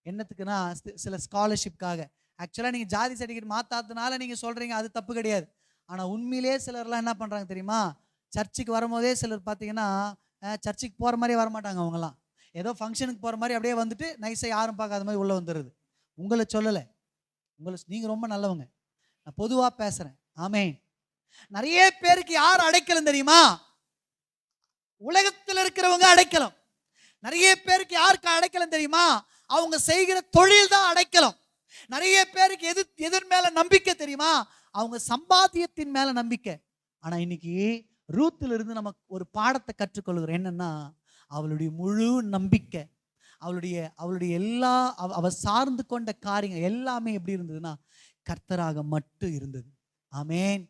என்னத்துக்குன்னா சில ஸ்காலர்ஷிப்காக. ஆக்சுவலா நீங்க ஜாதி சர்டிஃபிகேட் மாத்தாததுனால நீங்க சொல்றீங்க, அது தப்பு கிடையாது. ஆனா உண்மையிலே சிலர்லாம் என்ன பண்றாங்க தெரியுமா? சர்ச்சுக்கு வரும்போதே சிலர் பார்த்தீங்கன்னா சர்ச்சுக்கு போற மாதிரியே வரமாட்டாங்க. அவங்கலாம் ஏதோ ஃபங்க்ஷனுக்கு போற மாதிரி அப்படியே வந்துட்டு நைஸா யாரும் பார்க்காத மாதிரி உள்ள வந்துடுது. உங்களை சொல்லலை, நீங்க ரொம்ப நல்லவங்க, நான் பொதுவா பேசுறேன். ஆமென். நிறைய பேருக்கு யார் அடைக்கலம் தெரியுமா? உலகத்தில் இருக்கிறவங்க அடைக்கலம். நிறைய பேருக்கு யாருக்கு அடைக்கலம் தெரியுமா? அவங்க செய்கிற தொழில் தான் அடைக்கலம். நிறைய பேருக்கு எதன் மேல நம்பிக்கை தெரியுமா? அவங்க சம்பாத்தியத்தின் மேல நம்பிக்கை. ஆனா இன்னைக்கு ரூத்துல இருந்து நமக்கு ஒரு பாடத்தை கற்றுக்கொள்கிறோம். என்னன்னா, அவளுடைய முழு நம்பிக்கை, அவளுடைய எல்லா அவ சார்ந்து கொண்ட காரியங்கள் எல்லாமே எப்படி இருந்ததுன்னா கர்த்தராக மட்டும் இருந்தது. ஆமேன்.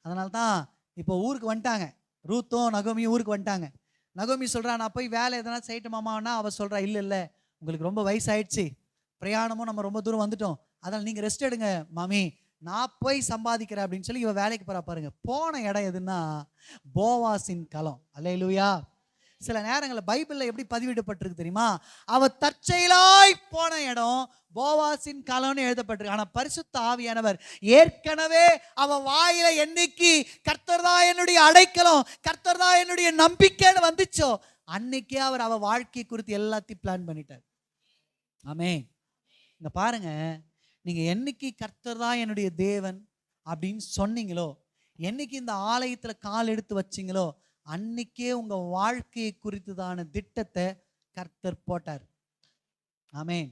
அதனால்தான் இப்போ ஊருக்கு வந்துட்டாங்க. ரூத்தும் நகோமியும் ஊருக்கு வந்துட்டாங்க. நகோமி சொல்றா, நான் போய் வேலை எதனா செய்யட்டுமாமான்னா அவ சொல்றா, இல்லை உங்களுக்கு ரொம்ப வயசாயிடுச்சு, பிரயாணமும் நம்ம ரொம்ப தூரம் வந்துட்டோம், அதனால நீங்க ரெஸ்ட் எடுங்க மாமி, நான் போய் சம்பாதிக்கிறேன் அப்படின்னு சொல்லி இவ வேலைக்கு போறா. பாருங்க, போன இடம் எதுன்னா போவாசின் களம். அல்லேலூயா. சில நேரங்களில் பைபிள்ல எப்படி பதிவிடப்பட்டிருக்கு தெரியுமா? அவ தற்செயலாய் போன இடம் போவாசின் களம்னு எழுதப்பட்டிருக்கு. ஆனா பரிசுத்த ஆவியானவர் ஏற்கனவே அவ வாயில என்னைக்கு கர்த்தர் தான் என்னுடைய அடைக்கலம், கர்த்தர் தான் என்னுடைய நம்பிக்கைன்னு வந்துச்சோ அன்னைக்கே அவர் அவ வாழ்க்கை குறித்து எல்லாத்தையும் பிளான் பண்ணிட்டார். ஆமென். இங்க பாருங்க, நீங்க என்னைக்கு கர்த்தர் தான் என்னுடைய தேவன் அப்படின்னு சொன்னீங்களோ, என்னைக்கு இந்த ஆலயத்துல கால் எடுத்து வச்சிங்களோ, அன்னைக்கே உங்க வாழ்க்கையை குறித்துதான திட்டத்தை கர்த்தர் போட்டார். ஆமென்.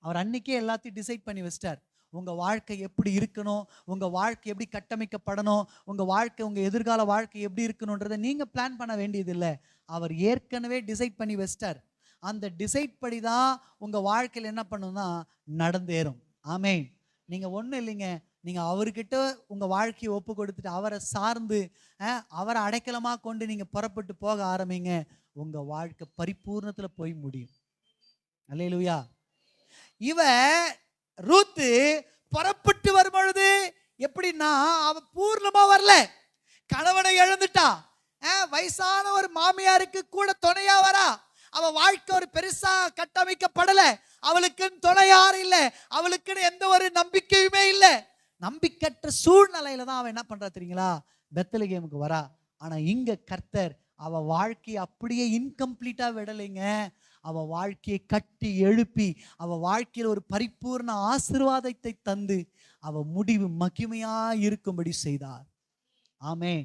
அவர் அன்னைக்கே எல்லாத்தையும் டிசைட் பண்ணி வச்சிட்டார். உங்க வாழ்க்கை எப்படி இருக்கணும், உங்க வாழ்க்கை எப்படி கட்டமைக்கப்படணும், உங்க வாழ்க்கை, உங்க எதிர்கால வாழ்க்கை எப்படி இருக்கணும்ன்றதை நீங்க பிளான் பண்ண வேண்டியது இல்லை. அவர் ஏற்கனவே டிசைட் பண்ணி வச்சிட்டார். அந்த டிசைட் படி தான் உங்க வாழ்க்கையில் என்ன பண்ணணும்னா நடந்தேறும். ஆமென். நீங்க ஒன்றும் இல்லைங்க, நீங்க அவர்கிட்ட உங்க வாழ்க்கையை ஒப்பு கொடுத்துட்டு அவரை சார்ந்து அவரை அடைக்கலமா கொண்டு நீங்க புறப்பட்டு போக ஆரம்பிங்க. உங்க வாழ்க்கை பரிபூர்ணத்துல போய் முடியும். அல்லேலூயா. இவ ரூத்து புறப்பட்டு வரும் பொழுது எப்படின்னா, அவ பூர்ணமா வரல, கணவனை இழந்துட்டா, வயசான ஒரு மாமியாருக்கு கூட துணையா வரா. அவ வாழ்க்கை ஒரு பெருசா கட்டமைக்கப்படல, அவளுக்குன்னு துணை யாரும் இல்லை, அவளுக்குன்னு எந்த ஒரு நம்பிக்கையுமே இல்லை. நம்பிக்கற்ற சூழ்நிலையில தான் அவன் என்ன பண்றா தெரியுங்களா? பெத்லகேமுக்கு வரா. ஆனா இங்க கர்த்தர் அவ வாழ்க்கையை அப்படியே இன்கம்ப்ளீட்டா விடலைங்க. அவ வாழ்க்கையை கட்டி எழுப்பி அவ வாழ்க்கையில் ஒரு பரிபூர்ண ஆசீர்வாதத்தை தந்து அவ முடிவு மகிமையா இருக்கும்படி செய்தார். ஆமென்.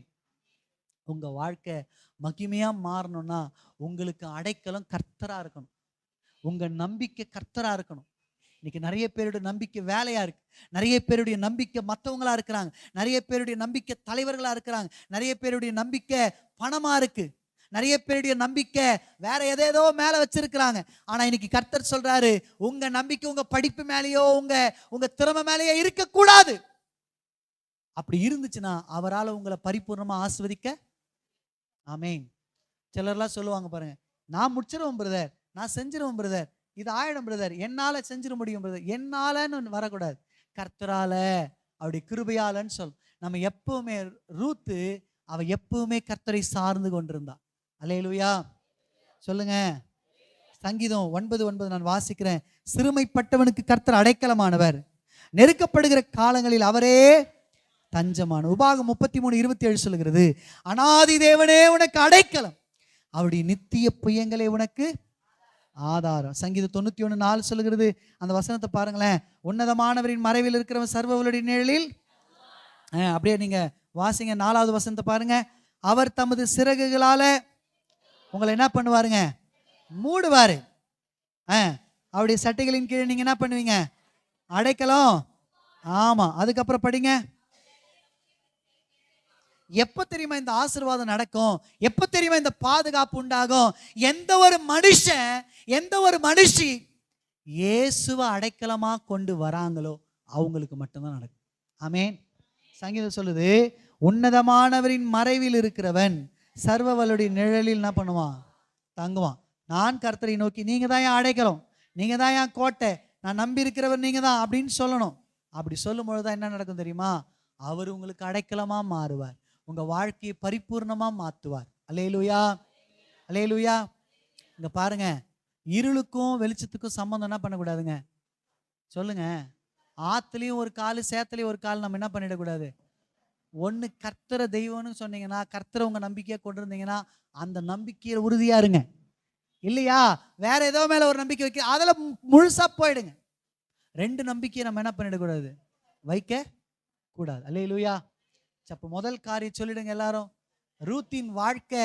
உங்க வாழ்க்கை மகிமையா மாறணும்னா உங்களுக்கு அடைக்கலம் கர்த்தரா இருக்கணும், உங்க நம்பிக்கை கர்த்தரா இருக்கணும். இன்னைக்கு நிறைய பேருடைய நம்பிக்கை வேலையா இருக்கு, நிறைய பேருடைய நம்பிக்கை மற்றவங்களா இருக்கிறாங்க, நிறைய பேருடைய நம்பிக்கை தலைவர்களா இருக்கிறாங்க, நிறைய பேருடைய நம்பிக்கை பணமா இருக்கு, நிறைய பேருடைய நம்பிக்கை வேற எதேதோ மேல வச்சிருக்கிறாங்க. ஆனா இன்னைக்கு கர்த்தர் சொல்றாரு, உங்க நம்பிக்கை உங்க படிப்பு மேலேயோ உங்க திறமை மேலேயோ இருக்கக்கூடாது. அப்படி இருந்துச்சுன்னா அவரால் உங்களை பரிபூர்ணமா ஆசீர்வதிக்க. ஆமென். சிலர்லாம் சொல்லுவாங்க பாருங்க, நான் முடிச்சிருவேன் பிரதர், நான் செஞ்சிருவேன் பிரதர், இது ஆயிடும் பிரதர், என்னால செஞ்சிட முடியும் பிரதர். என்னாலன்னு வரக்கூடாது, கர்த்தரால, அப்படி கிருபையாலன்னு சொல். நம்ம எப்பவுமே ரூத்து அவ எப்பவுமே கர்த்தரை சார்ந்து கொண்டிருந்தா. அல்லேலூயா சொல்லுங்க. சங்கீதம் 9:9 நான் வாசிக்கிறேன். சிறுமைப்பட்டவனுக்கு கர்த்தர் அடைக்கலமானவர், நெருக்கப்படுகிற காலங்களில் அவரே தஞ்சமான. உபாகம் 33:27 சொல்லுகிறது, அநாதி தேவனே உனக்கு அடைக்கலம், அவருடைய நித்திய புயங்களே உனக்கு ஆதாரம். சங்கீதம் 91:4 சொல்லுகிறது, அந்த வசனத்தை பாருங்களேன். உன்னதமானவரின் மறைவில் இருக்கிறவன் சர்வவலுடைய நிழலில், அப்படியே நீங்க வாசிங்க 4வது வசனத்தை பாருங்க. அவர் தமது சிறகுகளால உங்களை என்ன பண்ணுவாருங்க? மூடுவாரு. அவருடைய சட்டைகளின் கீழே நீங்க என்ன பண்ணுவீங்க? அடைக்கலம். ஆமா, அதுக்கப்புறம் படிங்க. எப்ப தெரியுமா இந்த ஆசீர்வாதம் நடக்கும்? எப்ப தெரியுமா இந்த பாதுகாப்பு உண்டாகும்? எந்த ஒரு மனுஷன், எந்த ஒரு மனுஷி இயேசுவை அடைக்கலமா கொண்டு வராங்களோ அவங்களுக்கு மட்டும்தான் நடக்கும். ஆமென். சங்கீதம் சொல்லுது, உன்னதமானவரின் மறைவில் இருக்கிறவன் சர்வவலுடைய நிழலில் என்ன பண்ணுவான்? தங்குவான். நான் கர்த்தரை நோக்கி, நீங்க தான் என் அடைக்கலம், நீங்க தான் என் கோட்டை, நான் நம்பி இருக்கிறவர் நீங்க தான் அப்படின்னு சொல்லணும். அப்படி சொல்லும் பொழுதுதான் என்ன நடக்கும் தெரியுமா? அவர் உங்களுக்கு அடைக்கலமா மாறுவார், உங்க வாழ்க்கையை பரிபூர்ணமா மாத்துவார். அல்லேலூயா, அல்லேலூயா. இங்க பாருங்க, இருளுக்கும் வெளிச்சத்துக்கும் சம்பந்தம் என்ன பண்ணக்கூடாதுங்க? சொல்லுங்க. ஆத்துலயும் ஒரு கால், சேத்துலயும் ஒரு கால் நம்ம என்ன பண்ணிடக்கூடாது? ஒண்ணு கர்த்தரை தெய்வம்னு சொன்னீங்கன்னா, கர்த்தரை உங்க நம்பிக்கையா கொண்டு இருந்தீங்கன்னா, அந்த நம்பிக்கையில உறுதியா இருங்க. இல்லையா, வேற ஏதோ மேல ஒரு நம்பிக்கை வைக்க, அதுல முழுசா போயிடுங்க. ரெண்டு நம்பிக்கையை நம்ம என்ன பண்ணிடக்கூடாது? வைக்க கூடாது. அல்லேலூயா. அப்ப முதல் காரியம் சொல்லிடுங்க எல்லாரும். ரூத்தின் வாழ்க்கை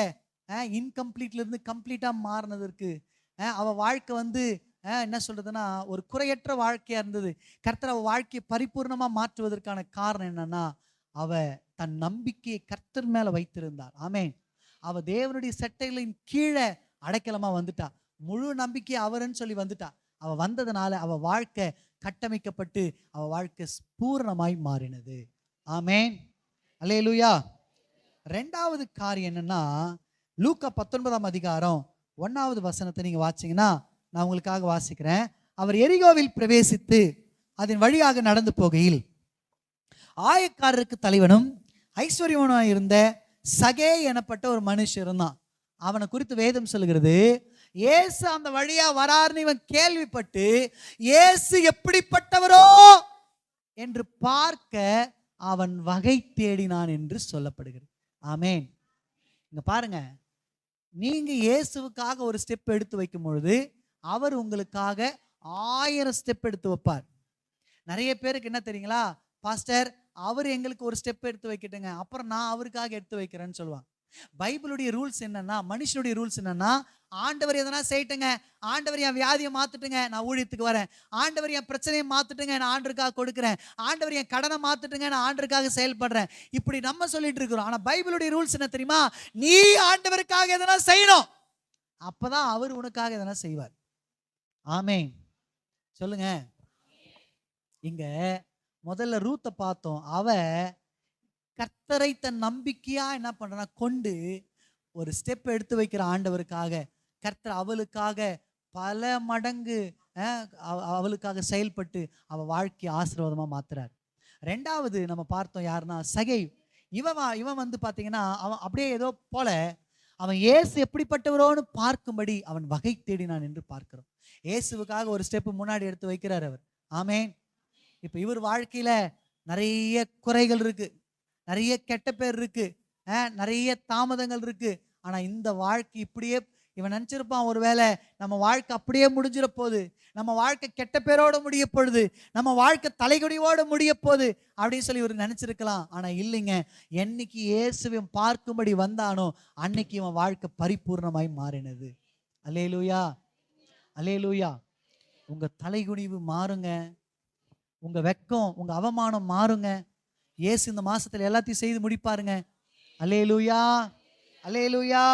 இன்கம்ப்ளீட்ல இருந்து கம்ப்ளீட்டா மாறினதற்கு, அவ வாழ்க்கை வந்து என்ன சொல்றதுன்னா ஒரு குறையற்ற வாழ்க்கையா இருந்தது. கர்த்தர் அவ வாழ்க்கையை பரிபூர்ணமா மாற்றுவதற்கான காரணம் என்னன்னா, அவ தன் நம்பிக்கையை கர்த்தர் மேல வைத்திருந்தார். ஆமென். அவ தேவனுடைய சட்டைகளின் கீழே அடைக்கலமா வந்துட்டா. முழு நம்பிக்கை அவருன்னு சொல்லி வந்துட்டா. அவ வந்ததுனால அவ வாழ்க்கை கட்டமைக்கப்பட்டு அவ வாழ்க்கை பூரணமாய் மாறினது. ஆமென், அல்லேலூயா. ரெண்டாவது காரியம் என்னன்னா, லூக்கா 19ஆம் அதிகாரம் 1வது வசனத்தை நீங்க வாசிங்கன்னா, நான் உங்களுக்காக வாசிக்கிறேன். அவர் எரிகோவில் பிரவேசித்து அதன் வழியாக நடந்து போகையில் ஆயக்காரருக்கு தலைவனும் ஐஸ்வர்யவனாய் இருந்த சகே எனப்பட்ட ஒரு மனுஷன் இருந்தான். அவனை குறித்து வேதம் சொல்கிறது, இயேசு அந்த வழியா வரார்னு இவன் கேள்விப்பட்டு இயேசு எப்படிப்பட்டவரோ என்று பார்க்க அவன் வகை தேடினான் என்று சொல்லப்படுகிறது. ஆமென். இங்க பாருங்க, நீங்க இயேசுவுக்காக ஒரு ஸ்டெப் எடுத்து வைக்கும் பொழுது அவர் உங்களுக்காக 1000 ஸ்டெப் எடுத்து வைப்பார். நிறைய பேருக்கு என்ன தெரியுங்களா, பாஸ்டர் அவர் எங்களுக்கு ஒரு ஸ்டெப் எடுத்து வைக்கட்டுங்க, அப்புறம் நான் அவருக்காக எடுத்து வைக்கிறேன்னு சொல்லுவாங்க. பைபிளுடைய ரூல்ஸ் என்னன்னா, மனுஷனுடைய ரூல்ஸ் என்னன்னா, ஆண்டவர் எதனா செய்யட்டுங்க, ஆண்டவர் என் வியாதியை மாத்துட்டுங்க, நான் ஊழியத்துக்கு வரேன், ஆண்டவர் என் பிரச்சனையை மாத்துட்டுங்க, நான் ஆண்டருக்காக கொடுக்குறேன், ஆண்டவர் என் கடனை மாத்துட்டுங்க, நான் ஆண்டருக்காக செயல்படுறேன். இப்படி நம்ம சொல்லிட்டு இருக்கிறோம். ஆனா பைபிளுடைய ரூல்ஸ் என்ன தெரியுமா? நீ ஆண்டவருக்காக எதனா செய்யணும், அப்பதான் அவர் உனக்காக எதனா செய்வார். ஆமென், சொல்லுங்க. இங்க முதல்ல ரூத்தை பார்த்தோம். அவ கர்த்தரை தன் நம்பிக்கையா என்ன பண்றா கொண்டு ஒரு ஸ்டெப் எடுத்து வைக்கிற ஆண்டவருக்காக. கர்த்தர் அவளுக்காக பல மடங்கு அவளுக்காக செயல்பட்டு அவ வாழ்க்கையை ஆசீர்வாதமா மாத்துறார். ரெண்டாவது நம்ம பார்த்தோம் யாருன்னா சகை. இவன் வந்து பாத்தீங்கன்னா அவன் அப்படியே ஏதோ போல அவன் இயேசு எப்படிப்பட்டவரோன்னு பார்க்கும்படி அவன் வகை தேடினான் என்று பார்க்கிறோம். இயேசுவுக்காக ஒரு ஸ்டெப் முன்னாடி எடுத்து வைக்கிறார் அவர். ஆமென். இப்ப இவர் வாழ்க்கையில நிறைய குறைகள் இருக்கு, நிறைய கெட்ட பேர் இருக்கு, நிறைய தாமதங்கள் இருக்கு. ஆனா இந்த வாழ்க்கை இப்படியே இவன் நினைச்சிருப்பான், ஒருவேளை நம்ம வாழ்க்கை அப்படியே முடிஞ்சிட போகுது, நம்ம வாழ்க்கை கெட்ட பேரோட முடிய போகுது, நம்ம வாழ்க்கை தலைகுடியோட முடிய போகுது அப்படின்னு சொல்லி இவர் நினைச்சிருக்கலாம். ஆனா இல்லைங்க, என்னைக்கு இயேசுவை பார்க்கும்படி வந்தானோ அன்னைக்கு இவன் வாழ்க்கை பரிபூர்ணமாய் மாறினது. அல்லேலூயா, அல்லேலூயா. உங்க தலைகுனிவு மாறுங்க, உங்க வெக்கம் உங்க அவமானம் மாறுங்க. இயேசு இந்த மாசத்துல எல்லாத்தையும் செய்து முடிப்பாருங்க. அல்லேலூயா, அல்லேலூயா.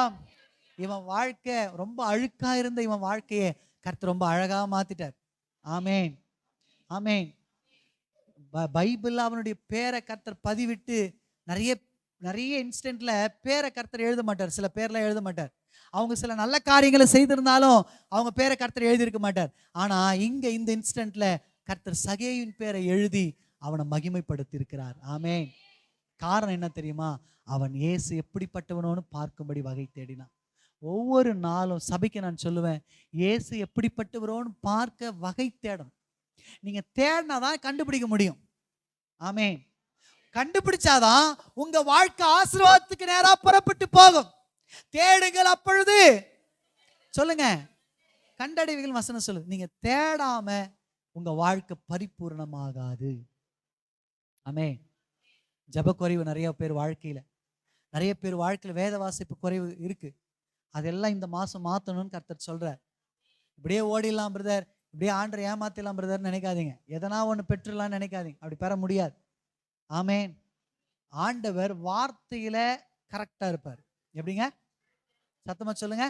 இவன் வாழ்க்கை ரொம்ப அழுக்கா இருந்த இவன் வாழ்க்கையை கர்த்தர் ரொம்ப அழகா மாத்திட்டார். ஆமென், ஆமென். பைபிள்ல அவனுடைய பேரை கர்த்தர் பதிவிட்டு நிறைய நிறைய இன்ஸ்டன்ட்ல பேரை கர்த்தர் எழுத மாட்டார். சில பேர்லாம் எழுத மாட்டார். அவங்க சில நல்ல காரியங்களை செய்திருந்தாலும் அவங்க பேரை கர்த்தர் எழுதியிருக்க மாட்டார். ஆனா இங்க இந்த இன்ஸ்டன்ட்ல கர்த்தர் சகேயின் பேரை எழுதி அவனை மகிமைப்படுத்தி இருக்கிறார். ஆமென். காரணம் என்ன தெரியுமா? அவன் இயேசு எப்படிப்பட்டவனோன்னு பார்க்கும்படி வகை தேடினான். ஒவ்வொரு நாளும் சபைக்கு நான் சொல்லுவேன், இயேசு எப்படிப்பட்டவரோன்னு பார்க்க வகை தேடணும். நீங்க தேடினாதான் கண்டுபிடிக்க முடியும். ஆமென். கண்டுபிடிச்சாதான் உங்க வாழ்க்கை ஆசீர்வாதத்துக்கு நேரா புறப்பட்டு போகும். தேடுங்கள் அப்பொழுது சொல்லுங்க கண்டடைவீர்கள் வசனம் சொல்லு. நீங்க தேடாம உங்க வாழ்க்கை பரிபூர்ணமாகாது. ஆமென். ஜப குறைவு நிறைய பேர் வாழ்க்கையில, நிறைய பேர் வாழ்க்கையில வேத வாசிப்பு குறைவு இருக்கு. அதெல்லாம் இந்த மாசம் மாத்தணும்னு கர்த்தர் சொல்றார். இப்படியே ஓடிடலாம் பிரதர், இப்படியே ஆண்டரை ஏமாத்திடலாம் பிரதர் நினைக்காதீங்க. எதனா ஒன்று பெற்றுலான்னு நினைக்காதீங்க, அப்படி பெற முடியாது. ஆமென். ஆண்டவர் வார்த்தையில கரெக்டா இருப்பார். எப்படிங்க? சத்தமா சொல்லுங்க.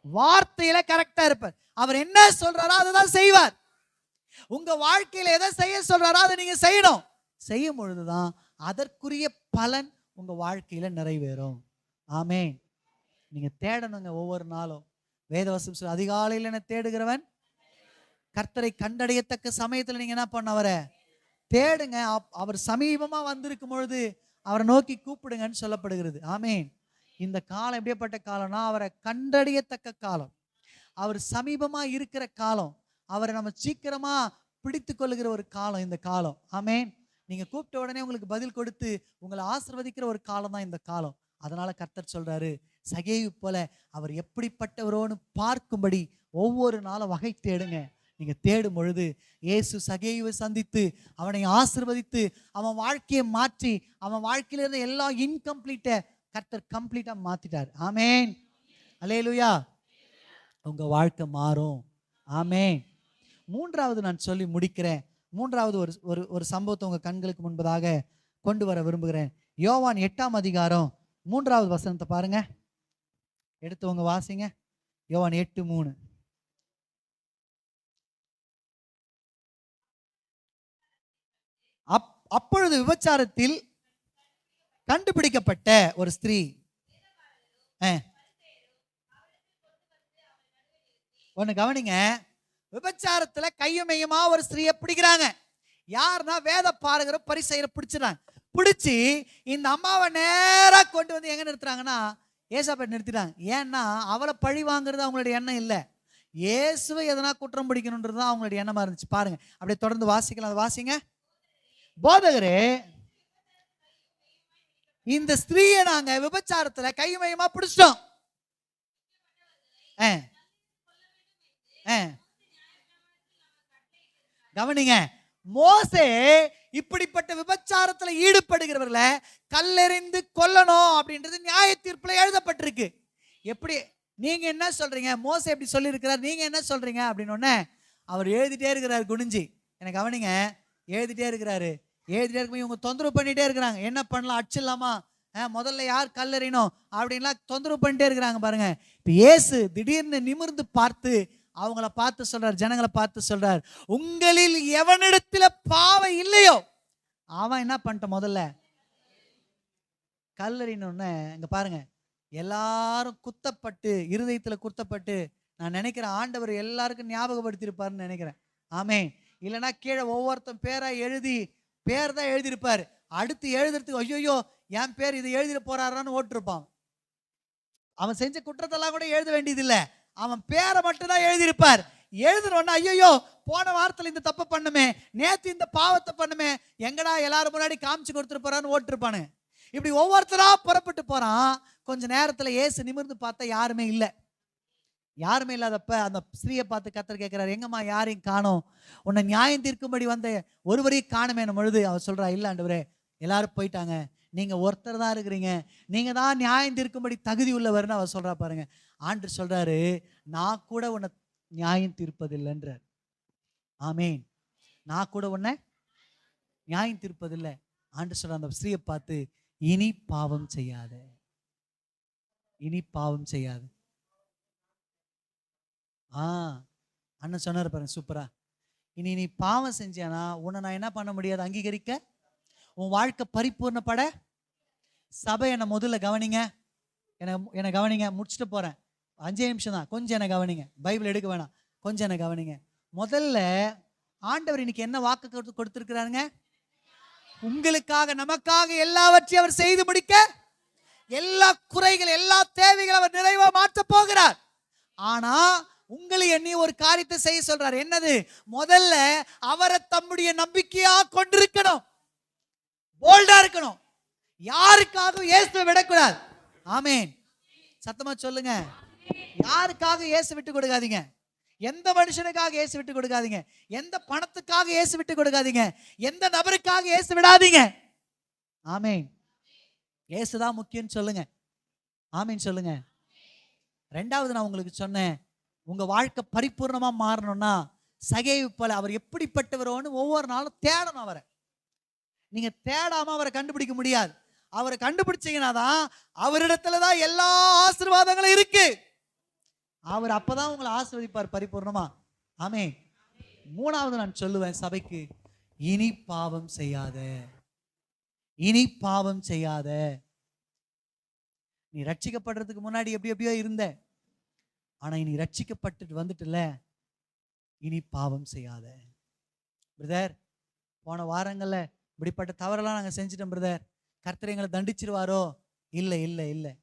வார்த்தையில கரெக்டா இருப்பார். அவர் என்ன சொல்றாரோ அதை செய்வார். உங்க வாழ்க்கையில எதை செய்ய சொல்றாரோ அதை நீங்க செய்யணும். செய்யும் பொழுதுதான் அதற்குரிய பலன் உங்க வாழ்க்கையில நிறைவேறும். ஆமென். நீங்க தேடணுங்க ஒவ்வொரு நாளும். வேதவசனம் அதிகாலையில் என்ன தேடுகிறவன் கர்த்தரை கண்டடையத்தக்க சமயத்துல நீங்க என்ன பண்ண, அவரை தேடுங்க. அவர் சமீபமா வந்திருக்கும் பொழுது அவரை நோக்கி கூப்பிடுங்கன்னு சொல்லப்படுகிறது. ஆமேன். இந்த காலம் எப்படிப்பட்ட காலம்னா, அவரை கண்டறியத்தக்க காலம், அவர் சமீபமா இருக்கிற காலம், அவரை நம்ம சீக்கிரமா பிடித்து கொள்ளுகிற ஒரு காலம் இந்த காலம். ஆமேன். நீங்க கூப்பிட்ட உடனே உங்களுக்கு பதில் கொடுத்து உங்களை ஆசீர்வதிக்கிற ஒரு காலம் தான் இந்த காலம். அதனால கர்த்தர் சொல்றாரு, சகேயு போல அவர் எப்படிப்பட்டவரோன்னு பார்க்கும்படி ஒவ்வொரு நாளும் வகை தேடுங்க. நீங்க தேடும் பொழுது இயேசு சகேயுவை சந்தித்து அவனை ஆசீர்வதித்து அவன் வாழ்க்கையை மாற்றி அவன் வாழ்க்கையில இருந்த எல்லா இன்கம்ப்ளீட்டை கர்த்தர் கம்ப்ளீட்டா மாத்திட்டார். ஆமேன். அல்லேலூயா. உங்க வாழ்க்கை மாறும். ஆமேன். மூன்றாவது நான் சொல்லி முடிக்கிறேன். மூன்றாவது ஒரு ஒரு சம்பவத்தை உங்க கண்களுக்கு முன்பதாக கொண்டு வர விரும்புகிறேன். யோவான் 8ஆம் அதிகாரம் 3வது வசனத்தை பாருங்க. எடுத்தவங்க வாசிங்க. யோவான் 8:3. அப்பொழுது விபச்சாரத்தில் கண்டுபிடிக்கப்பட்ட ஒரு ஸ்திரீ ஒண்ணு கவனிங்க. விபச்சாரத்துல கையுமையுமா ஒரு ஸ்திரீயை பிடிக்கிறாங்க. யாருன்னா வேத பாரகர பரிசேயரை பிடிச்சிடறாங்க. பிடிச்சி இந்த அம்மாவை நேரா கொண்டு வந்து எங்க நிறுத்துறாங்கன்னா, ஏசாப்பேட்டை நிறுத்திட்டாங்க. ஏன்னா அவளை பழி வாங்குறது அவங்களுடைய எண்ணம் இல்லை, இயேசுவை எதனா குற்றம் பிடிக்கணுன்றது தான் அவங்களுடைய எண்ணமா இருந்துச்சு. பாருங்க, அப்படியே தொடர்ந்து வாசிக்கலாம். அதை வாசிங்க. போதகரே, இந்த ஸ்திரீயை நாங்க விபச்சாரத்துல கையுமையுமா பிடிச்சிட்டோம். கவனிங்க, மோசே இப்படிப்பட்ட விபச்சாரத்துல ஈடுபடுகிறவர்களை கல்லெறிந்து கொல்லணும் அப்படின்றது நியாய தீர்ப்புல எழுதப்பட்டிருக்கு. எப்படி நீங்க என்ன சொல்றீங்க? மோசே எப்படி சொல்லி இருக்கிறார், நீங்க என்ன சொல்றீங்க அப்படின்னு அவர் எழுதிட்டே இருக்கிறார் குனிஞ்சி. எனக்கு கவனிங்க, எழுதிட்டே இருக்கிறாரு. எழுதிட்டே இருக்கும் இவங்க தொந்தரவு பண்ணிட்டே இருக்கிறாங்க. என்ன பண்ணலாம், அடிச்சிடலாமா, முதல்ல யார் கல்லெறியணும் அப்படின்லாம் தொந்தரவு பண்ணிட்டே இருக்கிறாங்க. பாருங்க, இப்ப இயேசு திடீர்னு நிமிர்ந்து பார்த்து அவங்கள பார்த்து சொல்றார், ஜனங்களை பார்த்து சொல்றார், உங்களில் எவனிடத்துல பாவம் இல்லையோ அவன் என்ன பண்ணிட்ட முதல்ல கல்லெறியணும்னு. இங்க பாருங்க, எல்லாரும் குத்தப்பட்டு இருதயத்துல குத்தப்பட்டு, நான் நினைக்கிறேன் ஆண்டவர் எல்லாருக்கும் ஞாபகப்படுத்தியிருப்பாருன்னு நினைக்கிறேன். ஆமேன். இல்லைன்னா கீழே ஒவ்வொருத்தன் பேரா எழுதி பேர் தான் எழுதியிருப்பாரு. அடுத்து எழுதுறதுக்கு ஐயோ என் பேர் இதை எழுதிட போறாரான்னு ஓட்டிருப்பான். அவன் செஞ்ச குற்றத்தெல்லாம் கூட எழுத வேண்டியது இல்லை, அவன் பேரை மட்டும் தான் எழுதியிருப்பார். எழுதுறோன்னா ஐயோ போன வாரத்தில் இந்த தப்பை பண்ணுமே, நேத்து இந்த பாவத்தை பண்ணுமே, எங்கடா எல்லாரும் முன்னாடி காமிச்சு கொடுத்துட்டு போறான்னு ஓட்டிருப்பானு. இப்படி ஒவ்வொருத்தரா புறப்பட்டு போறான். கொஞ்ச நேரத்துல இயேசு நிமிர்ந்து பார்த்தா யாருமே இல்லை. யாருமே இல்லாதப்ப அந்த ஸ்திரீயை பார்த்து கர்த்தர் கேட்கிறார், எங்கம்மா யாரையும் காணோம், உன்னை நியாயம் தீர்க்கும்படி வந்த ஒருவரையும் காணுமே பொழுது அவர் சொல்றா, இல்ல ஆண்டவரே எல்லாரும் போயிட்டாங்க, நீங்க ஒருத்தர் தான் இருக்கிறீங்க, நீங்க தான் நியாயம் தீர்க்கும்படி தகுதி உள்ளவர்னு அவர் சொல்றா. பாருங்க, ஆண்டவர் சொல்றாரு, நான் கூட உன்னை நியாயம் தீர்ப்பதில்லைன்றார். ஆமேன். நான் கூட உன்னை நியாயம் தீர்ப்பதில்லை. ஆண்டவர் சொல்ற அந்த ஸ்திரீயை பார்த்து, இனி பாவம் செய்யாத, இனி பாவம் செய்யாது. அண்ணன் சொன்னார் பாருங்க சூப்பரா, இனி நீ பாவம் செஞ்சானா உன்னை நான் என்ன பண்ண முடியாது, அங்கீகரிக்க, உன் வாழ்க்கை பரிபூர்ணப்பட சபை என்னை முதல்ல கவனிங்க, என்னை கவனிங்க, முடிச்சுட்டு போறேன், 5 நிமிஷம் தான், கொஞ்சம் என்னை கவனிங்க, பைபிள் எடுக்க வேணாம், கொஞ்சம் என்னை கவனிங்க. முதல்ல ஆண்டவர் இன்னைக்கு என்ன வாக்கு கொடுத்திருக்கிறாருங்க, உங்களுக்காக நமக்காக எல்லாவற்றையும் அவர் செய்து முடிக்க, எல்லா குறைகள் எல்லா தேவைகள் அவர் நிறைவா மாற்ற போகிறார். ஆனா உங்களை எண்ணி ஒரு காரியத்தை செய்ய சொல்றாரு. என்னது? முதல்ல அவரை தம்முடைய நம்பிக்கையா கொண்டிருக்கணும், போல்டா இருக்கணும், யாருக்காகவும் இயேசுவை விடக்கூடாது. ஆமேன். சத்தமா சொல்லுங்க. யாருக்காக இயேசு விட்டு கொடுக்காதீங்க, எந்த மனுஷனுக்காக இயேசு விட்டு கொடுக்காதீங்க, எந்த பணத்துக்காக இயேசு விட்டு கொடுக்காதீங்க, எந்த நபருக்காக இயேசு விடாதீங்க. ஆமேன். இயேசுதான் முக்கியம் சொல்லுங்க. ஆமேன் சொல்லுங்க. ரெண்டாவது நான் உங்களுக்கு சொன்னேன், உங்க வாழ்க்கை பரிபூர்ணமா மாறணும்னா சகேயு போல அவர் எப்படிப்பட்டவரோன்னு ஒவ்வொரு நாளும் தேடணும். அவரை நீங்க தேடாம அவரை கண்டுபிடிக்க முடியாது. அவரை கண்டுபிடிச்சீங்கன்னா தான் அவரிடத்துலதான் எல்லா ஆசீர்வாதங்களும் இருக்கு. அவர் அப்பதான் உங்களை ஆசீர்வதிப்பார் பரிபூர்ணமா. ஆமென். மூணாவது நான் சொல்லுவேன் சபைக்கு, இனி பாவம் செய்யாத, இனி பாவம் செய்யாத. நீ ரட்சிக்கப்படுறதுக்கு முன்னாடி எப்படி எப்படியோ இருந்த, ஆனா இனி ரட்சிக்கப்பட்டு வந்துட்டுல, இனி பாவம் செய்யாத. பிரதர், போன வாரங்கள்ல இப்படிப்பட்ட தவறெல்லாம் நாங்கள் செஞ்சிட்டோம் பிரதர், கர்த்தர் எங்களை தண்டிச்சிருவாரோ? இல்லை இல்லை இல்லை,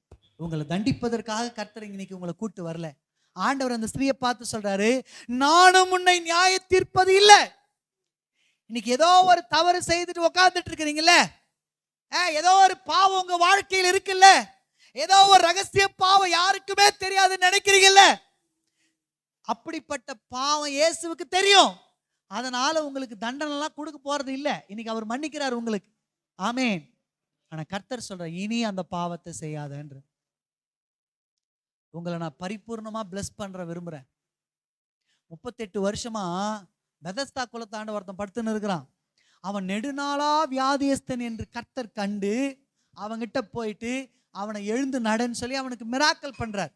உங்களை தண்டிப்பதற்காக கர்த்தர் இன்னைக்கு உங்களை கூட்டு வரல. ஆண்டவர் அந்த ஸ்திரீயை பார்த்து சொல்றாரு, நானும் உன்னை நியாய தீர்ப்பது இல்லை. இன்னைக்கு ஏதோ ஒரு தவறு செய்துட்டு உட்கார்ந்துட்டு இருக்கிறீங்கல்ல, ஏதோ ஒரு பாவம் உங்க வாழ்க்கையில் இருக்குல்ல, ஏதோ ஒரு ரகசிய பாவம் யாருக்குமே தெரியாதுன்னு நினைக்கிறீங்கல்ல, அப்படிப்பட்ட பாவம் இயேசுவுக்கு தெரியும். அதனால உங்களுக்கு தண்டனை எல்லாம் கொடுக்க போறது இல்லை. இன்னைக்கு அவர் மன்னிக்கிறார் உங்களுக்கு. ஆமென். ஆனா கர்த்தர் சொல்ற, இனி அந்த பாவத்தை செய்யாதன்ற. உங்களை நான் பரிபூர்ணமா பிளஸ் பண்ற விரும்புறேன். 38 வருஷமா பெதஸ்தா குலத்தாண்ட ஒருத்தன் படுத்துன்னு இருக்கிறான். அவன் நெடுநாளா வியாதியஸ்தன் என்று கர்த்தர் கண்டு அவன்கிட்ட போயிட்டு அவனை எழுந்து நடன்னு சொல்லி அவனுக்கு மிராக்கல் பண்றார்.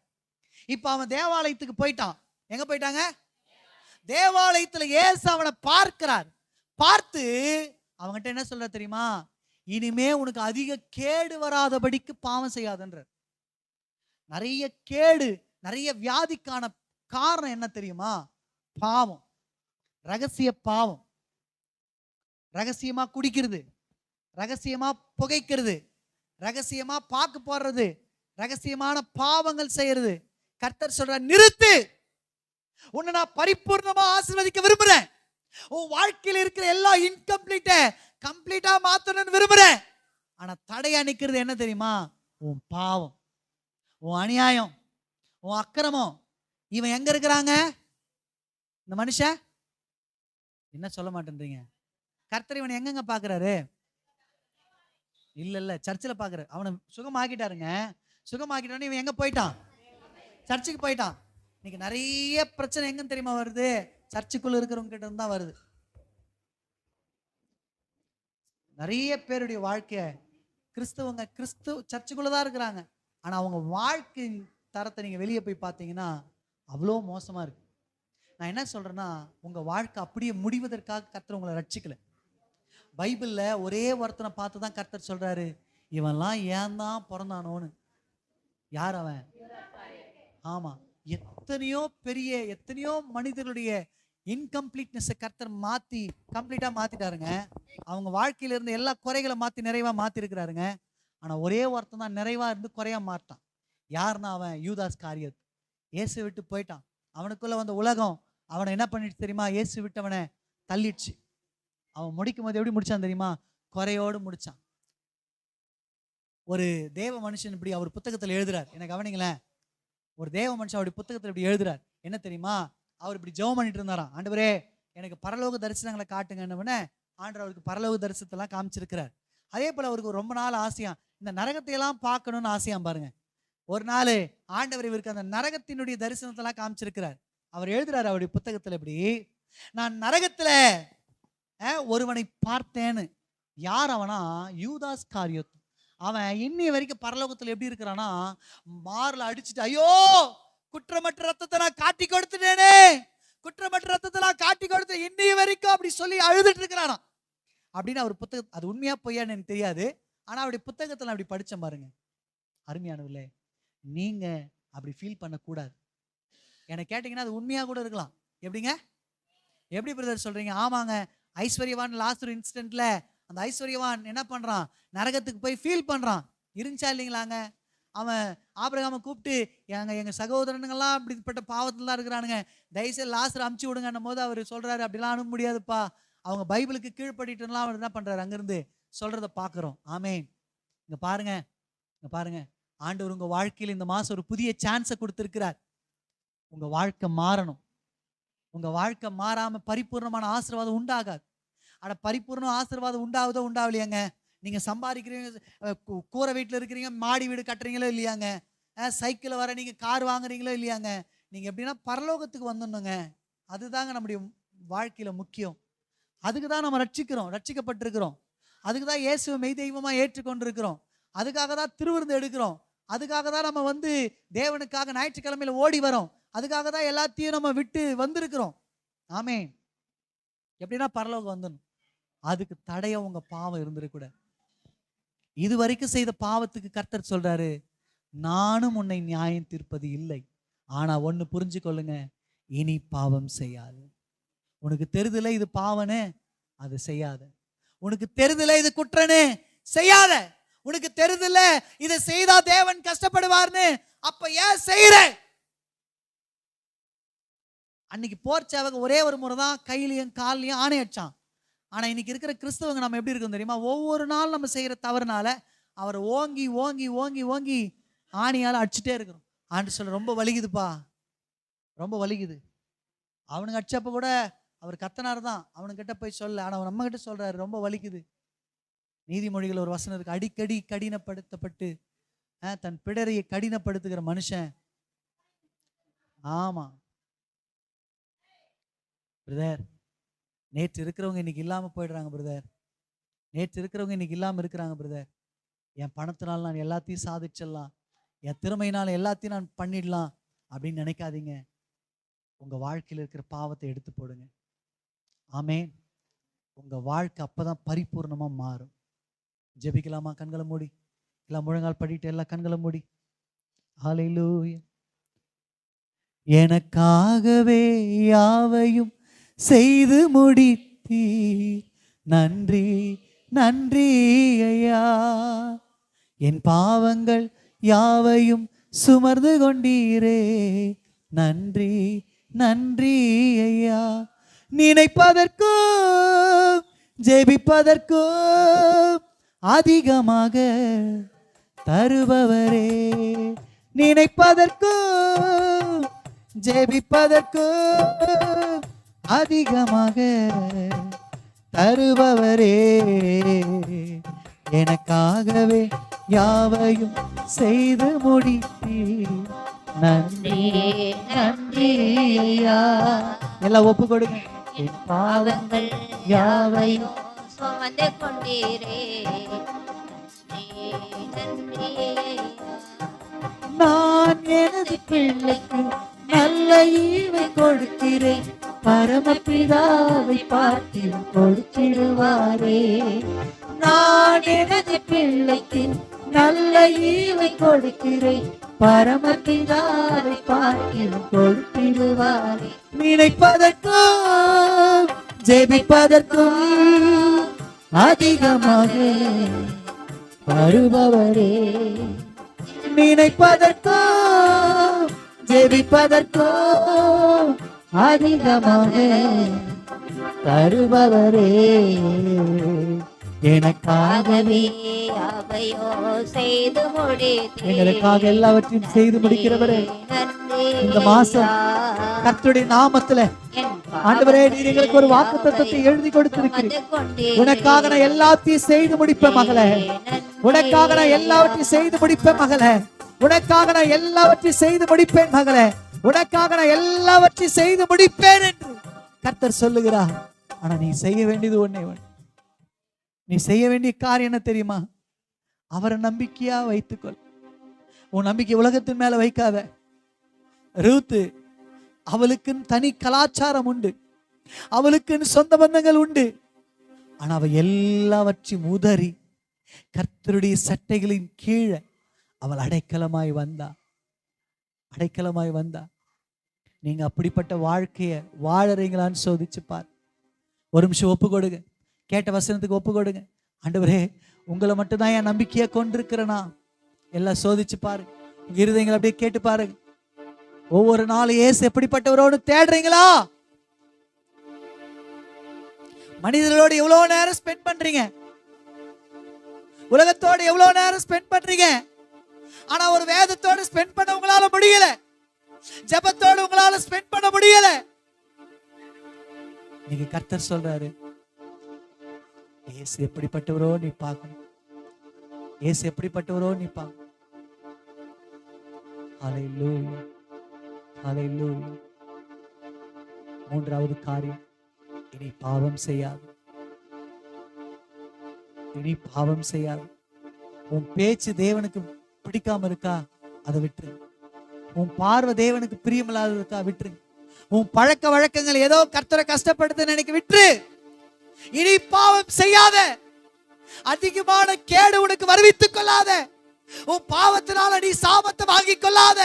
இப்ப அவன் தேவாலயத்துக்கு போயிட்டான். எங்க போயிட்டாங்க? தேவாலயத்துல இயேசு அவனை பார்க்கிறார். பார்த்து அவன்கிட்ட என்ன சொல்ற தெரியுமா? இனிமே உனக்கு அதிக கேடு வராதபடிக்கு பாவம் செய்யாதன்ற. நிறைய கேடு, நிறைய வியாதிக்கான காரணம் என்ன தெரியுமா? பாவம், ரகசிய பாவம். ரகசியமா குடிக்கிறது, ரகசியமா புகைக்கிறது, ரகசியமா பாக்கு போடுறது, ரகசியமான பாவங்கள் செய்யறது. கர்த்தர் சொல்ற, நிறுத்து. உன்னை நான் பரிபூர்ணமா ஆசீர்வதிக்க விரும்புறேன். உன் வாழ்க்கையில் இருக்கிற எல்லா இன்கம்ப்ளீட்ட கம்ப்ளீட்டா மாத்தணும்னு விரும்புறேன். ஆனா தடையா நிக்கிறது என்ன தெரியுமா? உன் பாவம், உன் அநியாயம், உன் அக்கிரமம். இவன் எங்க இருக்கிறாங்க? இந்த மனுஷன் என்ன சொல்ல மாட்டேன்றீங்க? கர்த்தர் இவனை எங்கெங்க பாக்குறாரு? இல்ல இல்ல, சர்ச்சில் பாக்குறாரு. அவனை சுகமாக்கிட்டாருங்க. சுகமாக்கிட்டோன்னு இவன் எங்க போயிட்டான்? சர்ச்சுக்கு போயிட்டான். இன்னைக்கு நிறைய பிரச்சனை எங்கன்னு தெரியுமா வருது? சர்ச்சுக்குள்ள இருக்கிறவங்க கிட்ட இருந்தா வருது. நிறைய பேருடைய வாழ்க்கைய கிறிஸ்தவங்க சர்ச்சுக்குள்ளதான் இருக்கிறாங்க. ஆனா அவங்க வாழ்க்கை தரத்தை நீங்க வெளியே போய் பார்த்தீங்கன்னா அவ்வளோ மோசமா இருக்கு. நான் என்ன சொல்றேன்னா, உங்க வாழ்க்கை அப்படியே முடிவதற்காக கர்த்தர் உங்களை ரட்சிக்கல. பைபிள்ல ஒரே ஒருத்தனை பார்த்து தான் கர்த்தர் சொல்றாரு, இவன்லாம் ஏன் தான் பிறந்தானோன்னு. யார் அவன்? ஆமா, எத்தனையோ மனிதர்களுடைய இன்கம்ப்ளீட்னஸ் கர்த்தர் மாத்தி கம்ப்ளீட்டா மாத்திட்டாருங்க. அவங்க வாழ்க்கையில இருந்து எல்லா குறைகளை மாத்தி நிறைவா மாத்தி இருக்கிறாருங்க. ஆனா ஒரே ஒருத்தன் தான் நிறைவா இருந்து குறையா மாட்டான். யாருன்னா அவன் யூதாஸ் காரியத். இயேசு விட்டு போயிட்டான். அவனுக்குள்ள வந்த உலகம் அவனை என்ன பண்ணிட்டு தெரியுமா? இயேசு விட்டு அவனை தள்ளிடுச்சு. அவன் முடிக்கும் போது எப்படி முடிச்சான் தெரியுமா? குறையோடு முடிச்சான். ஒரு தேவ மனுஷன் இப்படி அவர் புத்தகத்தில் எழுதுறார். எனக்கு கவனிங்களேன், ஒரு தேவ மனுஷன் அவருடைய புத்தகத்தில் இப்படி எழுதுறார். என்ன தெரியுமா? அவர் இப்படி ஜெபம் பண்ணிட்டு இருந்தாராம், ஆண்டவரே எனக்கு பரலோக தரிசனங்களை காட்டுங்கன்னு. ஆண்டவர் அவருக்கு பரலோக தரிசனத்தெல்லாம் காமிச்சிருக்கிறார். அதே போல அவருக்கு ரொம்ப நாள் ஆசையா இந்த நரகத்தை எல்லாம் பார்க்கணும்னு ஆசையாம் பாருங்க. ஒரு நாள் ஆண்டவர் இவருக்கு அந்த நரகத்தினுடைய தரிசனத்தெல்லாம் காமிச்சிருக்கிறார். அவர் எழுதுறாரு அவருடைய புத்தகத்துல, இப்படி நான் நரகத்துல ஒருவனை பார்த்தேன்னு. யார் அவனா? யூதாஸ் காரியத். அவன் இன்னைய வரைக்கும் பரலோகத்துல எப்படி இருக்கிறானா, மார்ல அடிச்சுட்டு, ஐயோ குற்றமற்ற ரத்தத்தை நான் காட்டி கொடுத்துட்டேனே, குற்றமற்ற ரத்தத்தை நான் காட்டி கொடுத்து இன்னைய வரைக்கும் அப்படி சொல்லி அழுதுட்டு இருக்கிறானா அப்படின்னு அவர் புத்தகம். அது உண்மையா பொய்யான்னு எனக்கு தெரியாது. ஆனா அவருடைய புத்தகத்துல அப்படி படிச்சேன் பாருங்க. அருமையானவர்களே, நீங்க அப்படி ஃபீல் பண்ணக்கூடாது. எனக்கு கேட்டீங்கன்னா அது உண்மையா கூட இருக்கலாம். எப்படிங்க? எப்படி பிரதர் சொல்றீங்க? ஆமாங்க, ஐஸ்வர்யவான் லாசரு இன்சிடென்ட்ல அந்த ஐஸ்வர்யவான் என்ன பண்றான்? நரகத்துக்கு போய் ஃபீல் பண்றான். இருந்துச்சா இல்லைங்களாங்க? அவன் ஆபிரகாமை கூப்பிட்டு, எங்க சகோதரனுங்கெல்லாம் அப்படிப்பட்ட பாவத்துல தான் இருக்கிறானுங்க, தயவுசெய்து லாசரை அமுச்சு விடுங்கன்னும் போது அவர் சொல்றாரு, அப்படிலாம் அனுப்ப முடியாதுப்பா, அவங்க பைபிளுக்கு கீழ்படிட்டுலாம் அவர் என்ன பண்றாரு, அங்கிருந்து சொல்றத பாக்குறோம். ஆமேன். இங்க பாருங்க, ஆண்டவர் உங்க வாழ்க்கையில் இந்த மாசம் ஒரு புதிய சான்ஸை கொடுத்திருக்கிறார். உங்க வாழ்க்கை மாறணும். உங்க வாழ்க்கை மாறாம பரிபூர்ணமான ஆசீர்வாதம் உண்டாகாது. ஆனா பரிபூர்ண ஆசீர்வாதம் உண்டாகுதோ உண்டாகலையாங்க? நீங்க சம்பாதிக்கிறீங்க, கூரை வீட்டுல இருக்கிறீங்க, மாடி வீடு கட்டுறீங்களோ இல்லையாங்க, சைக்கிள் வர நீங்க கார் வாங்குறீங்களோ இல்லையாங்க, நீங்க எப்படின்னா பரலோகத்துக்கு வந்துடணுங்க. அதுதாங்க நம்முடைய வாழ்க்கையில முக்கியம். அதுக்கு தான் நம்ம ரட்சிக்கப்பட்டிருக்கிறோம். அதுக்கு தான் இயேசுவை மெய் தெய்வமா ஏற்றுக்கொண்டிருக்கிறோம். அதுக்காக தான் திருவிருந்து எடுக்கிறோம். அதுக்காக தான் நம்ம தேவனுக்காக ஞாயிற்றுக்கிழமையில ஓடி வரோம். அதுக்காக தான் எல்லாத்தையும் நம்ம விட்டு வந்திருக்கிறோம். ஆமென். எப்படின்னா பரலோகம் வந்துடணும். அதுக்கு தடைய உங்க பாவம் இருந்திருக்கூட. இது வரைக்கும் செய்த பாவத்துக்கு கர்த்தர் சொல்றாரு, நானும் உன்னை நியாயம் தீர்ப்பது இல்லை, ஆனா ஒண்ணு புரிஞ்சு கொள்ளுங்க, இனி பாவம் செய்யாது. உனக்கு தெரிதல இது பாவனே, அது செய்யாத. உனக்கு தெரிதல இது குற்றனே, செய்யாத. உனக்கு தெரிதல இதை செய்தா தேவன் கஷ்டப்படுவார்னு, அப்ப ஏன் செய்யற? அன்னைக்கு போர் சேவக ஒரே ஒரு முறை தான் கையிலையும் காலையும் ஆணை அடிச்சான். ஆனா இன்னைக்கு இருக்கிற கிறிஸ்தவங்க நம்ம எப்படி இருக்கும் தெரியுமா? ஒவ்வொரு நாள் நம்ம செய்யற தவறுனால அவரை ஓங்கி ஓங்கி ஓங்கி ஓங்கி ஆணியால அடிச்சுட்டே இருக்கிறோம். ஆண்டு சொல்ல ரொம்ப வலிக்குதுப்பா, ரொம்ப வலிக்குது. அவனுக்கு அடிச்சப்ப கூட அவர் கத்தனார் தான், அவனுக்கிட்ட போய் சொல்ல. ஆனா நம்ம கிட்ட சொல்றாரு ரொம்ப வலிக்குது. நீதிமொழிகள் ஒரு வசனம் இருக்கு, அடிக்கடி கடினப்படுத்தப்பட்டு தன் பிடரையை கடினப்படுத்துகிற மனுஷன். ஆமா பிரதர், நேற்று இருக்கிறவங்க இன்னைக்கு இல்லாம போயிடுறாங்க பிரதர். நேற்று இருக்கிறவங்க இன்னைக்கு இல்லாம இருக்கிறாங்க பிரதர். என் பணத்தினால நான் எல்லாத்தையும் சாதிச்சிடலாம், என் திறமையினால எல்லாத்தையும் நான் பண்ணிடலாம் அப்படின்னு நினைக்காதீங்க. உங்க வாழ்க்கையில் இருக்கிற பாவத்தை எடுத்து போடுங்க. ஆமேன். உங்க வாழ்க்கை அப்பதான் பரிபூர்ணமா மாறும். ஜெபிக்கலாமா? கண்களை மூடி, எல்லாம் முழங்கால் படிட்டு எல்லாம் கண்களை மூடி. ஹல்லேலூயா. எனக்காகவே யாவையும் செய்து முடித்தீர், நன்றி நன்றி ஐயா. என் பாவங்கள் யாவையும் சுமர்ந்து கொண்டீரே, நன்றி நன்றி ஐயா. நினைப்பதற்கும் ஜெபிப்பதற்கும் அதிகமாக தருபவரே, நினைப்பதற்கும் ஜெபிப்பதற்கும் அதிகமாக தருபவரே, எனக்காகவே யாவையும் செய்து முடித்தீர், நன்றி நன்றி ஐயா. எல்லாம் ஒப்பு கொடுங்க. என் பாவங்கள் யாவையும் சுமந்து கொண்டீரே, நான் எனது பிள்ளைக்கு நல்ல ஈவை கொடுக்கிறேன், பரமபிதாவை பார்த்து கொடுத்திடுவாரே. நான் எனது பிள்ளைக்கு நல்ல ஈவை கொடுக்கிறேன், பரமபிதாவை பார்த்து கொடுத்திடுவாரே. நினைப்பதற்கும் ஜெபிப்பதற்கும் அதிகமாக வருபவரே, நினைப்பதற்கும் ஜெபிப்பதற்கும் அதிகமாக தருபவரே, எனக்காகவே யாவையோ செய்து முடித்தீர், எங்களுக்காக எல்லாவற்றையும் செய்து முடிக்கிறவரே. இந்த மாசம் கர்த்தருடைய நாமத்துல ஆண்டவரே, நீர் எங்களுக்கு ஒரு வாக்குத்தத்தத்தை எழுதி கொடுத்திருக்கிறீர். உனக்காக நான் எல்லாத்தையும் செய்து முடிப்பேன் மகளே, உனக்காக நான் எல்லாவற்றையும் செய்து முடிப்பேன் மகளே, உனக்காக நான் எல்லாவற்றையும் செய்து முடிப்பேன் மகளே, உனக்காக நான் எல்லாவற்றையும் செய்து முடிப்பேன் என்று கர்த்தர் சொல்லுகிறார். ஆனா நீ செய்ய வேண்டியது ஒண்ணே ஒண்ணு. நீ செய்ய வேண்டிய காரியம் என்ன தெரியுமா? அவரை நம்பிக்கையா வைத்துக்கொள். உன் நம்பிக்கை உலகத்தின் மேல வைக்காத. ரூத்து, அவளுக்குன்னு தனி கலாச்சாரம் உண்டு, அவளுக்குன்னு சொந்த பந்தங்கள் உண்டு. ஆனா அவ எல்லாவற்றையும் உதறி கர்த்தருடைய சட்டைகளின் கீழே அவள் அடைக்கலமாய் வந்தா, அடைக்கலமாய் வந்தா. நீங்க அப்படிப்பட்ட வாழ்க்கைய வாழறீங்களான்னு சோதிச்சு பார். ஒரு நிமிஷம் ஒப்பு கொடுங்க, கேட்ட வசனத்துக்கு ஒப்பு கொடுங்க. ஆண்டவரே, உங்களை மட்டும் தான் என் நம்பிக்கையா கொண்டிருக்கிறேனா? எல்லாம் சோதிச்சு பாரு. உங்க இருதயங்களை அப்படியே கேட்டு பாருங்க. ஒவ்வொரு நாளும் இயேசு எப்படிப்பட்டவரோடு தேடுறீங்களா? மனிதர்களோடு எவ்வளவு நேரம் ஸ்பெண்ட் பண்றீங்க? உலகத்தோடு எவ்வளவு நேரம் ஸ்பெண்ட் பண்றீங்க? ஆனா ஒரு வேதத்தோடு ஸ்பெண்ட் பண்ண உங்களால முடியல, ஜெபத்தோடு உங்களால ஸ்பெண்ட் பண்ண முடியல. நீங்க கர்த்தர் சொல்றாரு, இயேசு எப்படிப்பட்டவரோ நீ பார்க்கணும், இயேசு எப்படிப்பட்டவரோ நீ பார்க்கணும். ஹல்லேலூயா, ஹல்லேலூயா. மூன்றாவது காரியம், இனி பாவம் செய்யாது, இனி பாவம் செய்யாது. உன் பேச்சு தேவனுக்கு பிடிக்காம இருக்கா? அதை விட்டுரு. உன் பார்வை தேவனுக்கு பிரியமில்லாத இருக்கா? விட்டுரு. உன் பழக்க வழக்கங்கள் ஏதோ கர்த்தரை கஷ்டப்படுத்து நினைக்க விட்டுரு. இனி பாவம் செய்யாத. அதிகமான கேடு உனக்கு வருவித்துக் கொள்ளாத. உன் பாவத்தினால நீ சாபத்தை வாங்கி கொள்ளாத,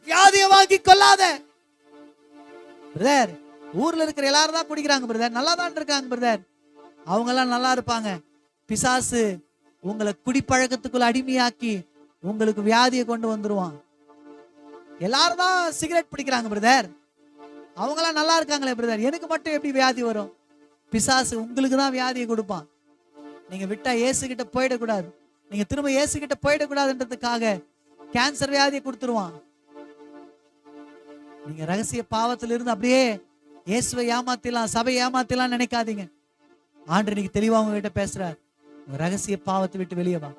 வியாதியை வாங்கி கொள்ளாத. ஊர்ல இருக்கிற எல்லாரும் தான் குடிக்கிறாங்க பிரதர், நல்லா தான் இருக்காங்க பிரதர், அவங்க எல்லாம் நல்லா இருப்பாங்க. பிசாசு உங்களை குடிப்பழக்கத்துக்குள்ள அடிமையாக்கி உங்களுக்கு வியாதியை கொண்டு வந்துருவான். எல்லாரும் தான் சிகரெட் பிடிக்கிறாங்க பிரதர், அவங்க எல்லாம் நல்லா இருக்காங்களே பிரதர், எனக்கு மட்டும் எப்படி வியாதி வரும்? பிசாசு உங்களுக்கு தான் வியாதியை கொடுப்பான். நீங்க விட்டா இயேசு கிட்ட போயிடக்கூடாது, நீங்க திரும்ப இயேசு கிட்ட போயிடக்கூடாதுன்றதுக்காக கேன்சர் வியாதியை கொடுத்துருவான். நீங்க ரகசிய பாவத்துல இருந்து அப்படியே இயேசுவை ஏமாத்திலாம், சபையை ஏமாத்திலாம் நினைக்காதீங்க. ஆண்டு இன்னைக்கு தெளிவா உங்ககிட்ட பேசுறார், ரகசிய பாவத்தை விட்டு வெளியே வா,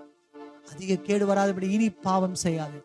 அதிக கேடு வராதபடி இனி பாவம் செய்யாது.